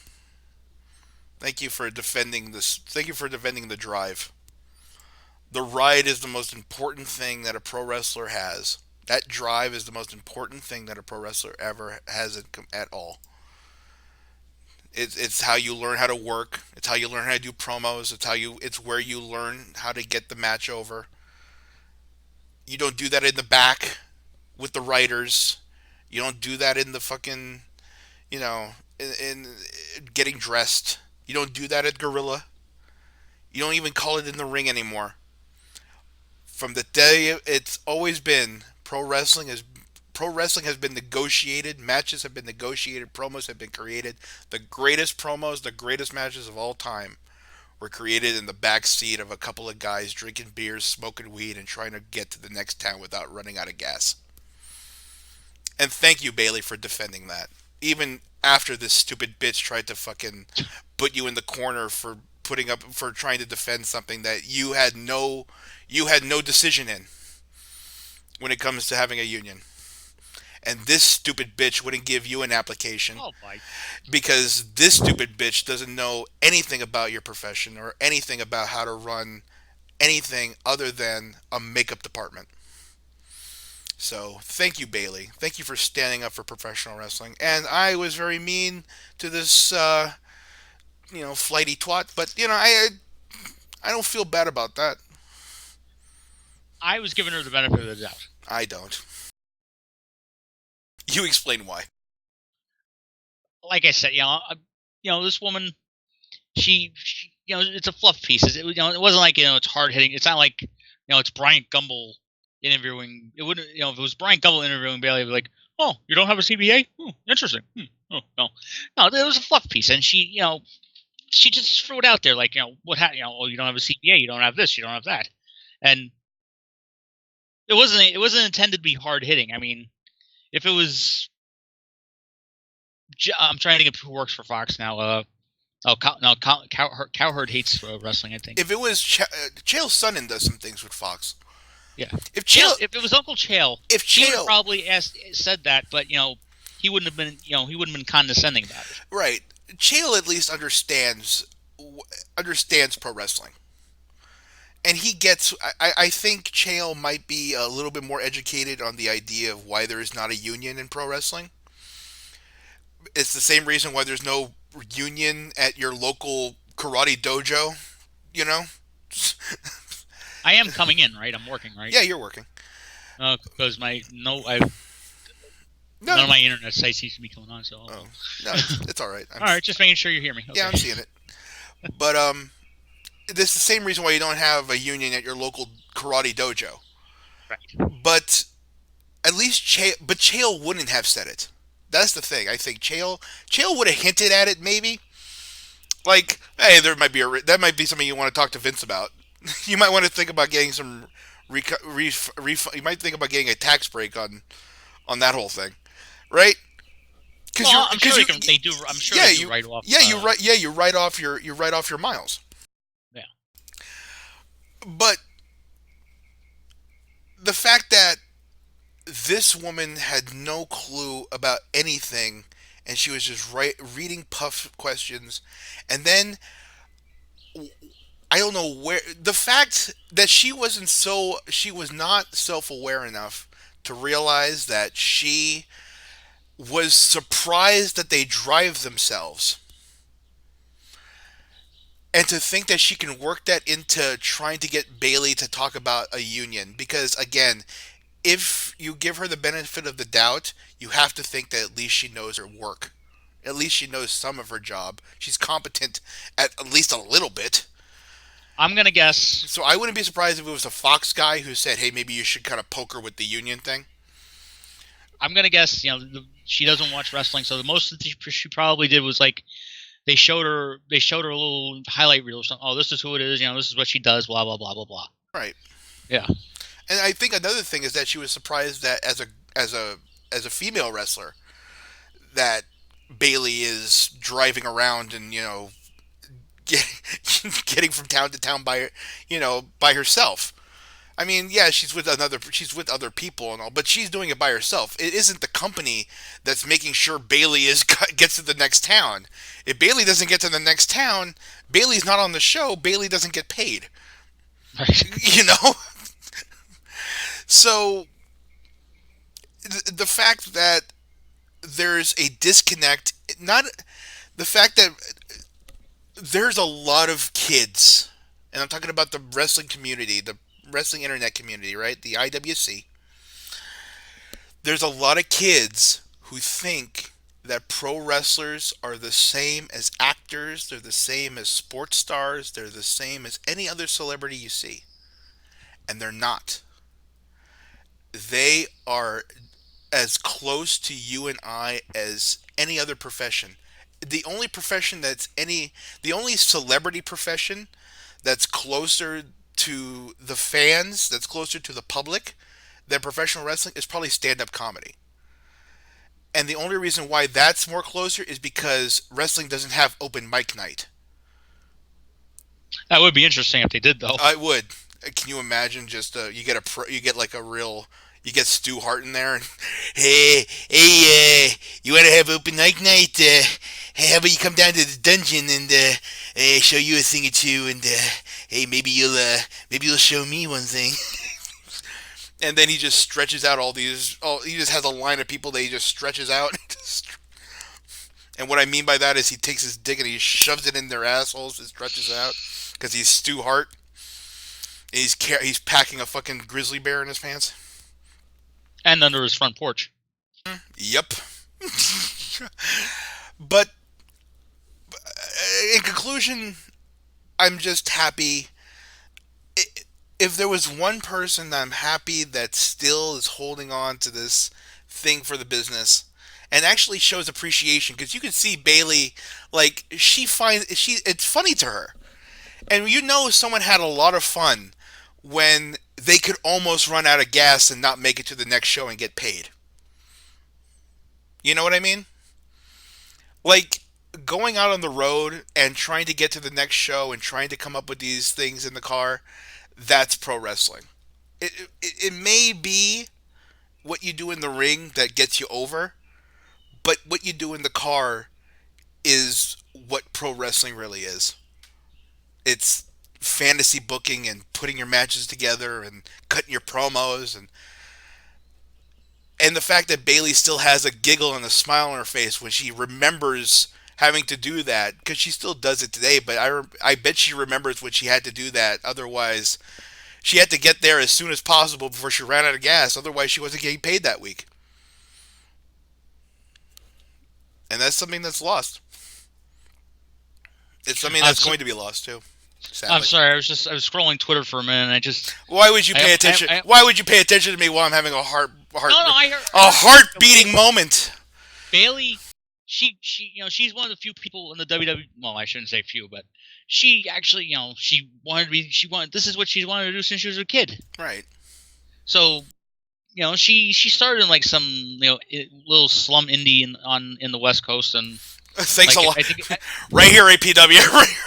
Thank you for defending this. Thank you for defending the drive. The ride is the most important thing that a pro wrestler has. That drive is the most important thing that a pro wrestler ever has at all. It's how you learn how to work. It's how you learn how to do promos. It's where you learn how to get the match over. You don't do that in the back with the writers. You don't do that in the fucking, in getting dressed. You don't do that at Gorilla. You don't even call it in the ring anymore. From the day it's always been, pro wrestling is pro wrestling has been negotiated, matches have been negotiated, promos have been created. The greatest promos, the greatest matches of all time were created in the back seat of a couple of guys drinking beers, smoking weed, and trying to get to the next town without running out of gas. And thank you, Bayley, for defending that. Even after this stupid bitch tried to fucking put you in the corner for trying to defend something that you had no decision in when it comes to having a union. And this stupid bitch wouldn't give you an application Oh my! because this stupid bitch doesn't know anything about your profession or anything about how to run anything other than a makeup department. So, thank you, Bayley. Thank you for standing up for professional wrestling. And I was very mean to this, flighty twat, but, I don't feel bad about that. I was giving her the benefit of the doubt. I don't. You explain why. Like I said, this woman, she it's a fluff piece. It wasn't like it's hard hitting. It's not like it's Brian Gumbel interviewing. It wouldn't if it was Brian Gumbel interviewing Bayley, it'd be like, oh, you don't have a CBA? Interesting. Oh no, it was a fluff piece, and she just threw it out there like what oh, you don't have a CBA, you don't have this, you don't have that, and it wasn't intended to be hard hitting. I mean, if it was, I'm trying to think of who works for Fox now. Cowherd hates wrestling, I think. If it was Chael Sonnen does some things with Fox. Yeah. If it was Uncle Chael, he would have probably said that, but he wouldn't have been he wouldn't have been condescending about it. Right. Chael at least understands pro wrestling. And he gets, I think Chael might be a little bit more educated on the idea of why there is not a union in pro wrestling. It's the same reason why there's no union at your local karate dojo, I am coming in, right? I'm working, right? Yeah, you're working. Because none of my internet sites seems to be coming on, so. Oh, no, it's all right. All right, just making sure you hear me. Okay. Yeah, I'm seeing it. But this is the same reason why you don't have a union at your local karate dojo. Right. But at least Chael wouldn't have said it. That's the thing. I think Chael would have hinted at it, maybe. Like, hey, that might be something you want to talk to Vince about. You might want to think about getting some you might think about getting a tax break on that whole thing, right? I'm sure they do. I'm sure they do write off. Yeah, you write off your miles. Yeah. But the fact that this woman had no clue about anything, and she was just reading puff questions, and then I don't know where the fact that she was not self-aware enough to realize that she was surprised that they drive themselves, and to think that she can work that into trying to get Bayley to talk about a union. Because again, if you give her the benefit of the doubt, you have to think that at least she knows her work. At least she knows some of her job. She's competent at least a little bit. I'm going to guess. So I wouldn't be surprised if it was a Fox guy who said, hey, maybe you should kind of poke her with the union thing. I'm going to guess, she doesn't watch wrestling, so the most that she probably did was like, they showed her a little highlight reel or something. Oh, this is who it is, this is what she does, blah, blah, blah, blah, blah. Right. Yeah. And I think another thing is that she was surprised that as a female wrestler, that Bayley is driving around and getting from town to town by herself. I mean, yeah, she's with other people and all, but she's doing it by herself. It isn't the company that's making sure Bayley gets to the next town. If Bayley doesn't get to the next town, Bayley's not on the show. Bayley doesn't get paid. So the fact that there's a disconnect, not the fact that there's a lot of kids, and I'm talking about the wrestling community, the wrestling internet community, right? The IWC. There's a lot of kids who think that pro wrestlers are the same as actors, they're the same as sports stars, they're the same as any other celebrity you see. And they're not. They are as close to you and I as any other profession. The only profession the only celebrity profession that's closer to the fans, that's closer to the public than professional wrestling is probably stand-up comedy. And the only reason why that's more closer is because wrestling doesn't have open mic night. That would be interesting if they did, though. I would. Can you imagine? Just you get like a real, you get Stu Hart in there, and you want to have open mic night? Hey, how about you come down to the dungeon and show you a thing or two, and hey, maybe you'll show me one thing. And then he just stretches out all these. Oh, he just has a line of people that he just stretches out. And what I mean by that is he takes his dick and he shoves it in their assholes and stretches out because he's Stu Hart. And he's packing a fucking grizzly bear in his pants. And under his front porch. Yep. But in conclusion, I'm just happy. If there was one person that I'm happy that still is holding on to this thing for the business and actually shows appreciation, because you can see Bayley, like, it's funny to her. And you know someone had a lot of fun when they could almost run out of gas and not make it to the next show and get paid. You know what I mean? Like, going out on the road and trying to get to the next show and trying to come up with these things in the car, that's pro wrestling. It may be what you do in the ring that gets you over, but what you do in the car is what pro wrestling really is. It's fantasy booking and putting your matches together and cutting your promos, and the fact that Bayley still has a giggle and a smile on her face when she remembers having to do that, because she still does it today, but I bet she remembers when she had to do that. Otherwise, she had to get there as soon as possible before she ran out of gas. Otherwise, she wasn't getting paid that week. And that's something that's lost. It's something that's going to be lost too. Sadly. I'm sorry. I was scrolling Twitter for a minute, and Why would you pay attention? Why would you pay attention to me while I'm having a heart-beating moment? Bayley, she's one of the few people in the WWE. Well, I shouldn't say few, but she actually, she wanted. This is what she wanted to do since she was a kid. Right. So, she started in like some little slum indie in the West Coast, and thanks a lot. Right here, APW. Right here.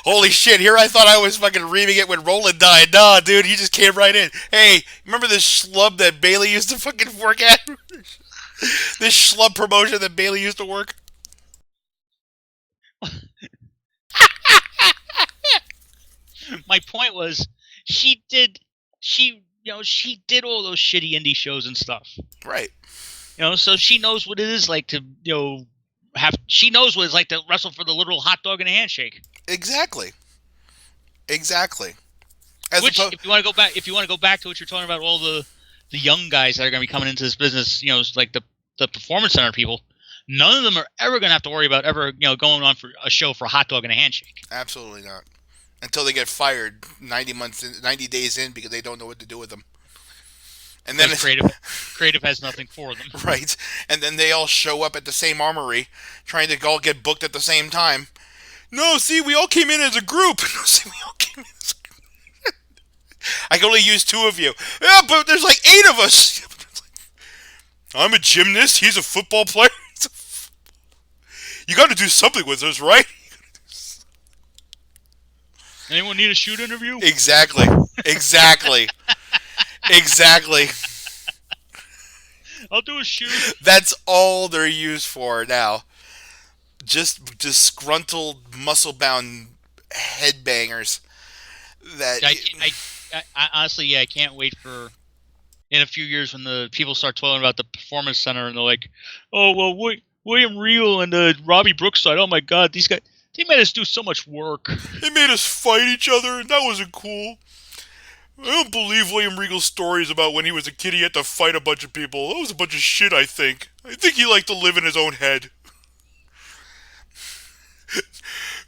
Holy shit, here I thought I was fucking reaming it when Roland died. Nah, dude, he just came right in. Hey, remember this schlub that Bayley used to fucking work at? This schlub promotion that Bayley used to work? My point was, she did all those shitty indie shows and stuff. Right. So she knows what it is like to, she knows what it's like to wrestle for the literal hot dog and a handshake. Exactly. If you want to go back to what you're talking about, all the young guys that are going to be coming into this business, like the performance center people, none of them are ever going to have to worry about ever, going on for a show for a hot dog and a handshake. Absolutely not. Until they get fired 90 days in because they don't know what to do with them. And then creative has nothing for them. Right. And then they all show up at the same armory trying to all get booked at the same time. No, see, we all came in as a group. I can only use 2 of you. Yeah, but there's like 8 of us. I'm a gymnast. He's a football player. You got to do something with us, right? Anyone need a shoot interview? Exactly. Exactly. I'll do a shoot. That's all they're used for now. Just disgruntled, muscle-bound headbangers. That I honestly, I can't wait for in a few years when the people start talking about the performance center and they're like, oh well, William Regal and Robbie Brookside. Oh my God, these guys. They made us do so much work. They made us fight each other, and that wasn't cool. I don't believe William Regal's stories about when he was a kid he had to fight a bunch of people. That was a bunch of shit, I think. I think he liked to live in his own head.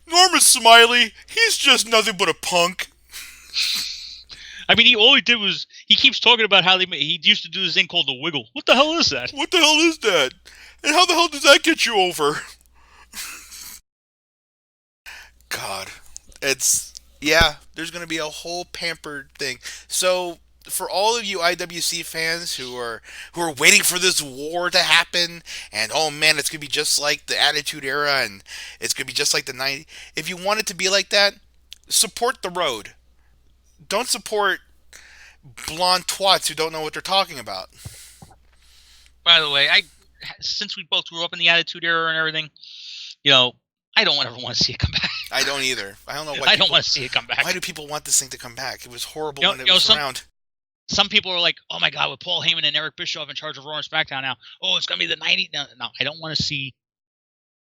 Norman Smiley, he's just nothing but a punk. I mean, all he did was He keeps talking about how he used to do this thing called the wiggle. What the hell is that? What the hell is that? And how the hell does that get you over? God, there's going to be a whole pampered thing. So for all of you IWC fans who are waiting for this war to happen, and oh man, it's going to be just like the Attitude Era, and it's going to be just like the 90s. If you want it to be like that, support the road. Don't support blonde twats who don't know what they're talking about. By the way, since we both grew up in the Attitude Era and everything, I don't ever want to see it come back. I don't either. I don't know why. I don't want to see it come back. Why do people want this thing to come back? It was horrible when it was around. Some people are like, "Oh my God, with Paul Heyman and Eric Bischoff in charge of Raw and SmackDown now, oh, it's gonna be the 90s." No, I don't want to see.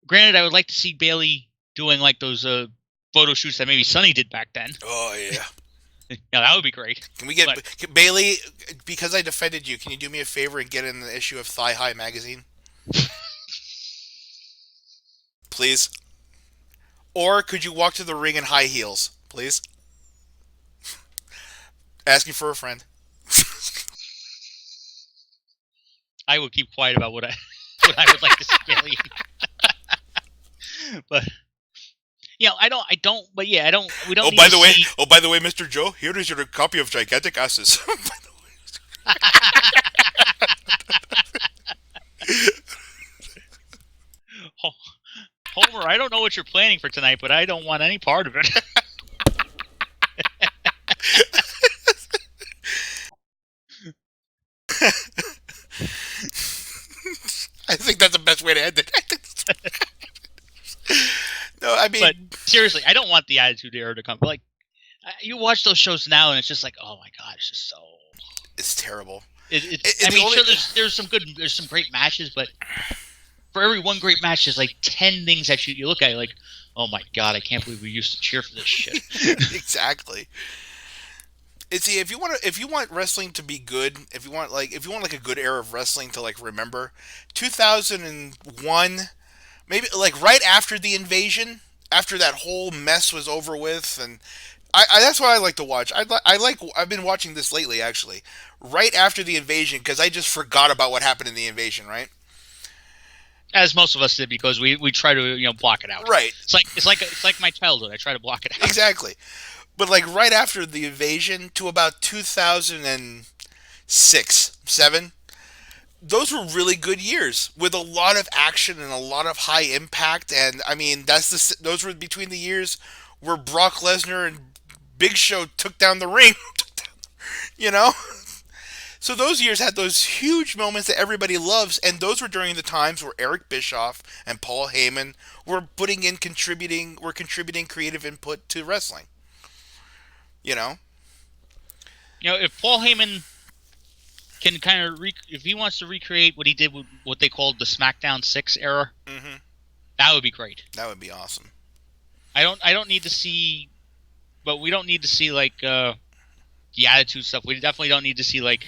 Granted, I would like to see Bayley doing like those photo shoots that maybe Sonny did back then. Oh yeah. Yeah, that would be great. Can we get Bayley? Because I defended you, can you do me a favor and get in the issue of Thigh High magazine, please? Or could you walk to the ring in high heels, please? Asking for a friend. I would keep quiet about what I would like to see Bayley. But I don't. But yeah, I don't. We don't. Oh, by the way, Mr. Joe, here is your copy of Gigantic Asses. By the way. Homer, I don't know what you're planning for tonight, but I don't want any part of it. I think that's the best way to end it. No, I mean... But seriously, I don't want the Attitude Era to come. Like, you watch those shows now, and it's just like, oh my God, it's just so... It's terrible. There's some great matches, but for every one great match, there's like 10 things that you look at, like, oh my God, I can't believe we used to cheer for this shit. Exactly. See, if you want wrestling to be good, if you want like a good era of wrestling to like remember, 2001, maybe like right after the invasion, after that whole mess was over with, and I that's what I like to watch. I've been watching this lately actually, right after the invasion, because I just forgot about what happened in the invasion, right? As most of us did, because we try to block it out. Right. It's like my childhood. I try to block it out. Exactly. But like right after the invasion to about 2006, 7, those were really good years with a lot of action and a lot of high impact. And I mean, those were between the years where Brock Lesnar and Big Show took down the ring. So those years had those huge moments that everybody loves, and those were during the times where Eric Bischoff and Paul Heyman were contributing creative input to wrestling. If Paul Heyman can kind of if he wants to recreate what he did with what they called the SmackDown 6 era, that would be great. That would be awesome. I don't need to see, but we don't need to see like the Attitude stuff. We definitely don't need to see like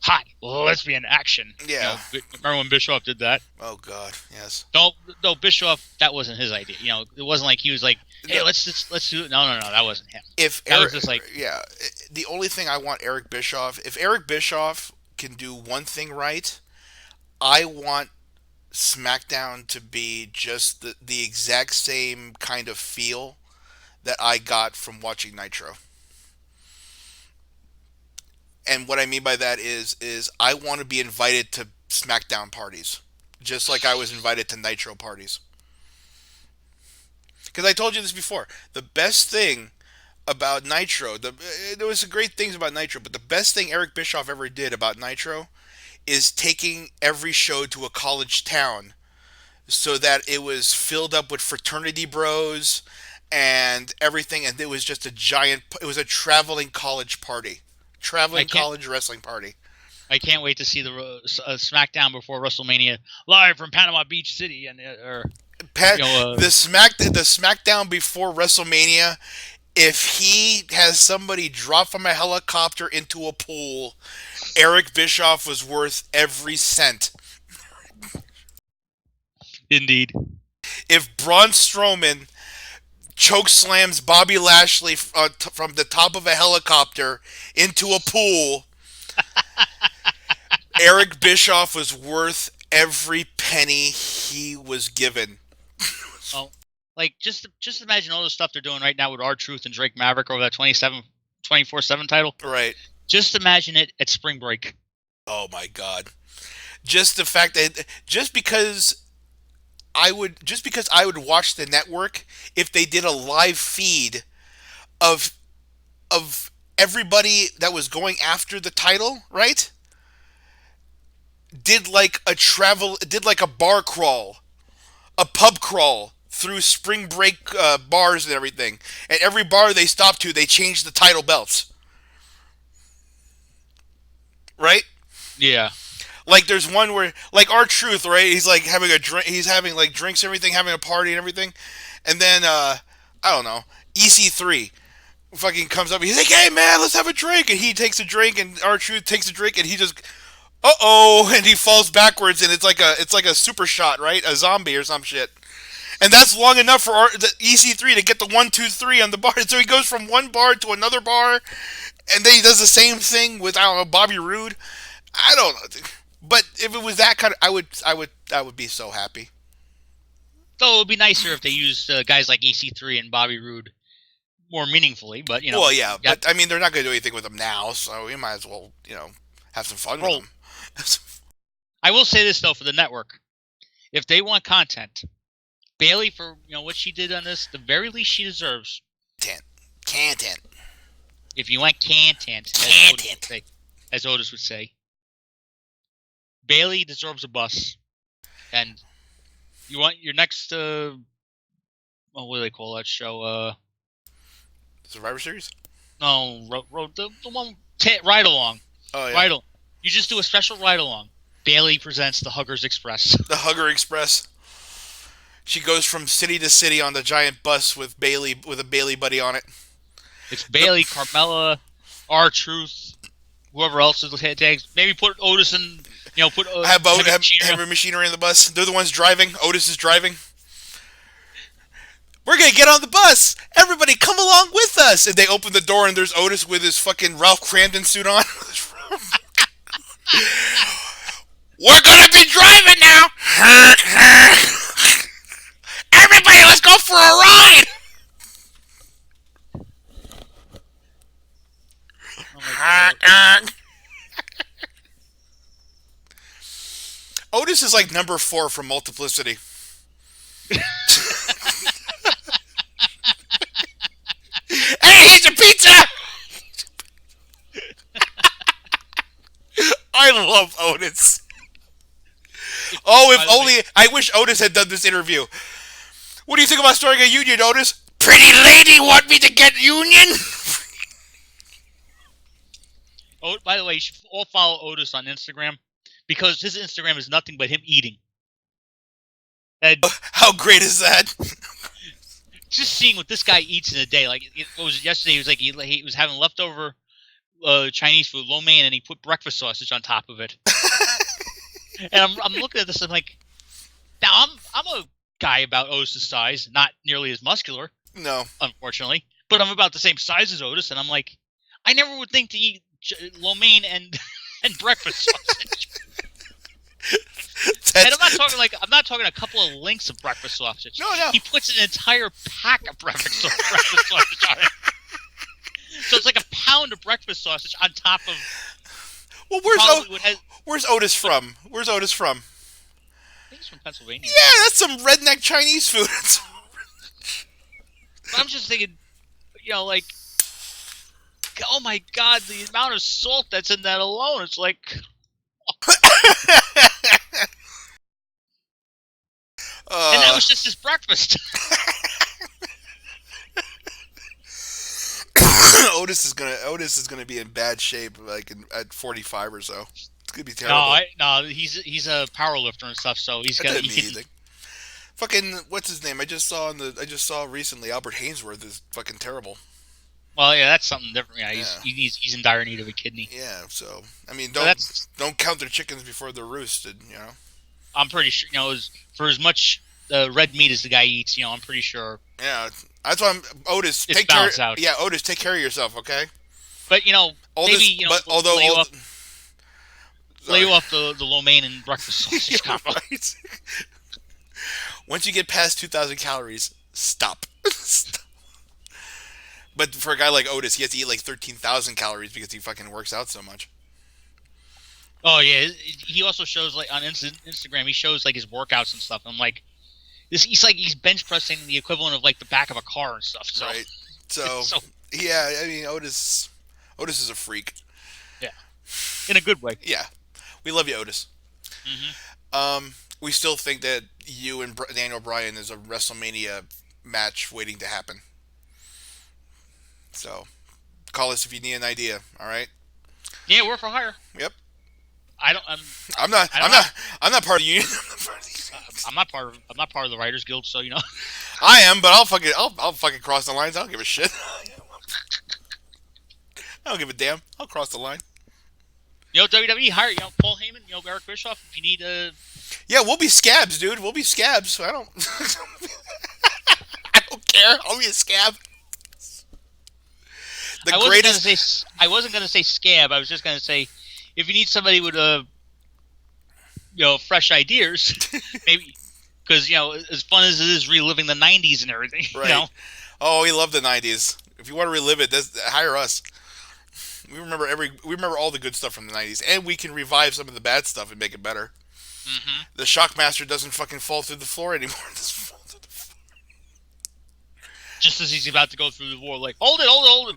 hot lesbian action. Yeah. Remember when Bischoff did that? Oh God, yes. No, Bischoff, that wasn't his idea. It wasn't like he was like, hey, let's do it. No, that wasn't him. The only thing I want if Eric Bischoff can do one thing right, I want SmackDown to be just the exact same kind of feel that I got from watching Nitro. And what I mean by that is I want to be invited to SmackDown parties, just like I was invited to Nitro parties. Because I told you this before, the best thing about Nitro, there was some great things about Nitro, but the best thing Eric Bischoff ever did about Nitro is taking every show to a college town so that it was filled up with fraternity bros and everything, and it was just it was a traveling college party. College wrestling party. I can't wait to see the SmackDown before WrestleMania live from Panama Beach City, and the SmackDown before WrestleMania. If he has somebody drop from a helicopter into a pool, Eric Bischoff was worth every cent. Indeed. If Braun Strowman chokeslams Bobby Lashley from the top of a helicopter into a pool, Eric Bischoff was worth every penny he was given. Oh, like just imagine all the stuff they're doing right now with R-Truth and Drake Maverick over that 24/7 title. Right. Just imagine it at Spring Break. Oh my God. Just the fact that just because I would watch the network if they did a live feed of everybody that was going after the title, right? Did like a bar crawl, a pub crawl through Spring Break bars and everything. And every bar they stopped to, they changed the title belts. Right? Yeah. Like there's one where like R-Truth, right? He's like having a drink. He's having like drinks and everything, having a party and everything. And then I don't know, EC3 fucking comes up. He's like, "Hey man, let's have a drink." And he takes a drink, and R-Truth takes a drink, and he just, and he falls backwards, and it's like a super shot, right? A zombie or some shit. And that's long enough for the EC3 to get the 1, 2, 3 on the bar. So he goes from one bar to another bar, and then he does the same thing with, I don't know, Bobby Roode. I don't know. But if it was that kind of, I would be so happy. Though it would be nicer if they used guys like EC3 and Bobby Roode more meaningfully, but Well, yeah, but I mean, they're not going to do anything with them now, so you might as well, have some fun with them. I will say this though, for the network, if they want content, Bayley, for what she did on this, the very least she deserves. Content. If you want content, as Otis would say. Bayley deserves a bus, and you want your next what do they call that show? Survivor Series? No, the one ride along. Oh yeah, ride along. You just do a special ride along. Bayley presents the Huggers Express. The Hugger Express. She goes from city to city on the giant bus with a Bayley buddy on it. It's Bayley, Carmella, R-Truth, whoever else is tags. Maybe put Otis in. Put have Heavy Machinery in the bus. They're the ones driving. Otis is driving. We're gonna get on the bus. Everybody, come along with us. And they open the door, and there's Otis with his fucking Ralph Cramden suit on. We're gonna be driving now. Everybody, let's go for a ride. Otis is like number 4 from Multiplicity. Hey, here's a pizza! I love Otis. Oh, if only... I wish Otis had done this interview. What do you think about starting a union, Otis? Pretty lady want me to get union? Oh, by the way, you should all follow Otis on Instagram, because his Instagram is nothing but him eating. And how great is that? Just seeing what this guy eats in a day. Like, what was it yesterday? He was like he was having leftover Chinese food, lo mein, and he put breakfast sausage on top of it. And I'm looking at this. I'm like, now I'm a guy about Otis' size, not nearly as muscular. No, unfortunately, but I'm about the same size as Otis, and I'm like, I never would think to eat lo mein and breakfast sausage. And I'm not talking a couple of links of breakfast sausage. No. He puts an entire pack of breakfast sausage on it. So it's like a pound of breakfast sausage on top of. Well, where's Otis from? Where's Otis from? I think he's from Pennsylvania. Yeah, that's some redneck Chinese food. But I'm just thinking, like, oh my God, the amount of salt that's in that alone. It's like. And that was just his breakfast. Otis is gonna be in bad shape, like at 45 or so. It's gonna be terrible. No, he's a power lifter and stuff, so he's got. Fucking what's his name? I just saw recently Albert Hainsworth is fucking terrible. Well, yeah, that's something different. Yeah, he's in dire need of a kidney. Yeah, so I mean, don't count their chickens before they're roosted. I'm pretty sure. For as much red meat as the guy eats, I'm pretty sure. Yeah, that's why Otis. Take care. Out. Yeah, Otis, take care of yourself, okay? But maybe although lay off the lo mein and breakfast sausage Yeah, combo. right. Once you get past 2,000 calories, stop. Stop. But for a guy like Otis, he has to eat like 13,000 calories because he fucking works out so much. Oh yeah, he also shows like on Instagram. He shows like his workouts and stuff. I'm like, he's bench pressing the equivalent of like the back of a car and stuff. So. Right. So, yeah, I mean, Otis is a freak. Yeah, in a good way. Yeah, we love you, Otis. Mm-hmm. We still think that you and Daniel Bryan is a WrestleMania match waiting to happen. So, call us if you need an idea. All right. Yeah, we're for hire. Yep. I don't. I'm not part of the union. I'm not part of the Writers Guild, so you know. I am, but I'll fucking cross the lines. I don't give a shit. I don't give a damn. I'll cross the line. WWE hire Paul Heyman, Eric Bischoff. If you need Yeah, we'll be scabs, dude. We'll be scabs. I don't. I don't care. I'll be a scab. I wasn't gonna say scab. I was just gonna say, if you need somebody with fresh ideas, maybe, because as fun as it is reliving the '90s and everything, right? Oh, we love the '90s. If you want to relive it, hire us. We remember all the good stuff from the '90s, and we can revive some of the bad stuff and make it better. Mm-hmm. The Shockmaster doesn't fucking fall through the floor anymore. Just as he's about to go through the wall, like, hold it.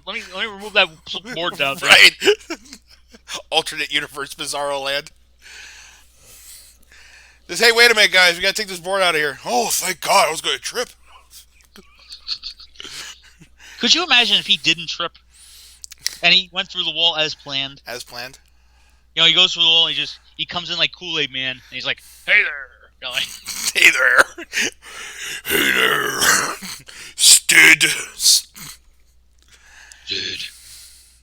Let me remove that board down there. Right. Alternate universe, Bizarro Land. Hey, wait a minute, guys. We gotta take this board out of here. Oh, thank God. I was going to trip. Could you imagine if he didn't trip and he went through the wall as planned? As planned? He goes through the wall and he comes in like Kool-Aid Man, and he's like, hey there. Hey there. Hey there. Stid,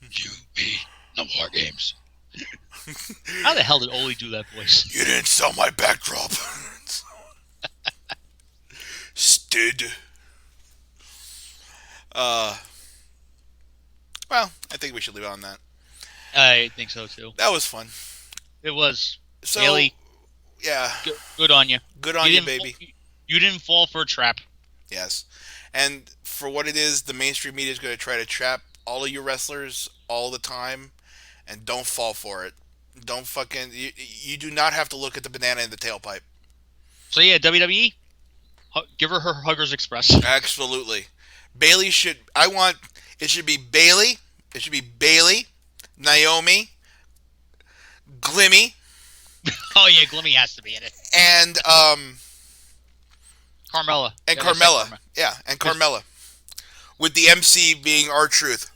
you beat no more games. How the hell did Ole do that voice? You didn't sell my backdrop. Stid. Well, I think we should leave it on that. I think so too. That was fun. It was. So, Bayley, yeah. Good on you. Good on you, baby. You didn't fall for a trap. Yes. And for what it is, the mainstream media is going to try to trap all of you wrestlers all the time, and don't fall for it. Don't fucking... You do not have to look at the banana in the tailpipe. So yeah, WWE, give her Huggers Express. Absolutely. Bayley should... It should be Bayley. It should be Bayley, Naomi, Glimmy. Oh yeah, Glimmy has to be in it. And Carmella. And Carmella. Yeah, and Carmella. With the MC being R-Truth.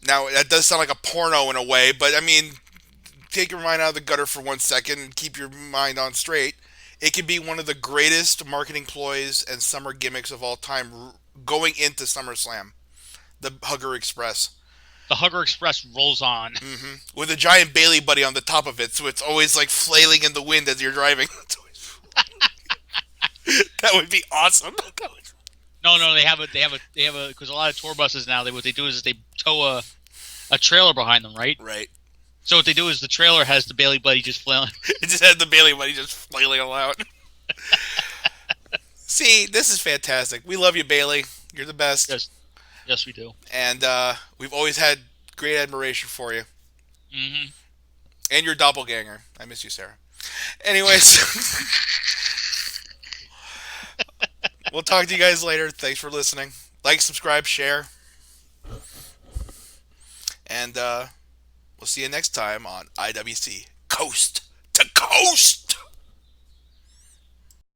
Now, that does sound like a porno in a way, but I mean, take your mind out of the gutter for 1 second and keep your mind on straight. It could be one of the greatest marketing ploys and summer gimmicks of all time going into SummerSlam. The Hugger Express. The Hugger Express rolls on. Mm-hmm. With a giant Bayley buddy on the top of it, so it's always like flailing in the wind as you're driving. That would be awesome. No, they have a because a lot of tour buses now, what they do is they tow a trailer behind them, right? Right. So what they do is the trailer has the Bayley buddy just flailing. It just has the Bayley buddy just flailing around. See, this is fantastic. We love you, Bayley. You're the best. Yes, we do. And we've always had great admiration for you. Mm-hmm. And your doppelganger. I miss you, Sarah. Anyways. We'll talk to you guys later. Thanks for listening. Like, subscribe, share. And we'll see you next time on IWC Coast to Coast.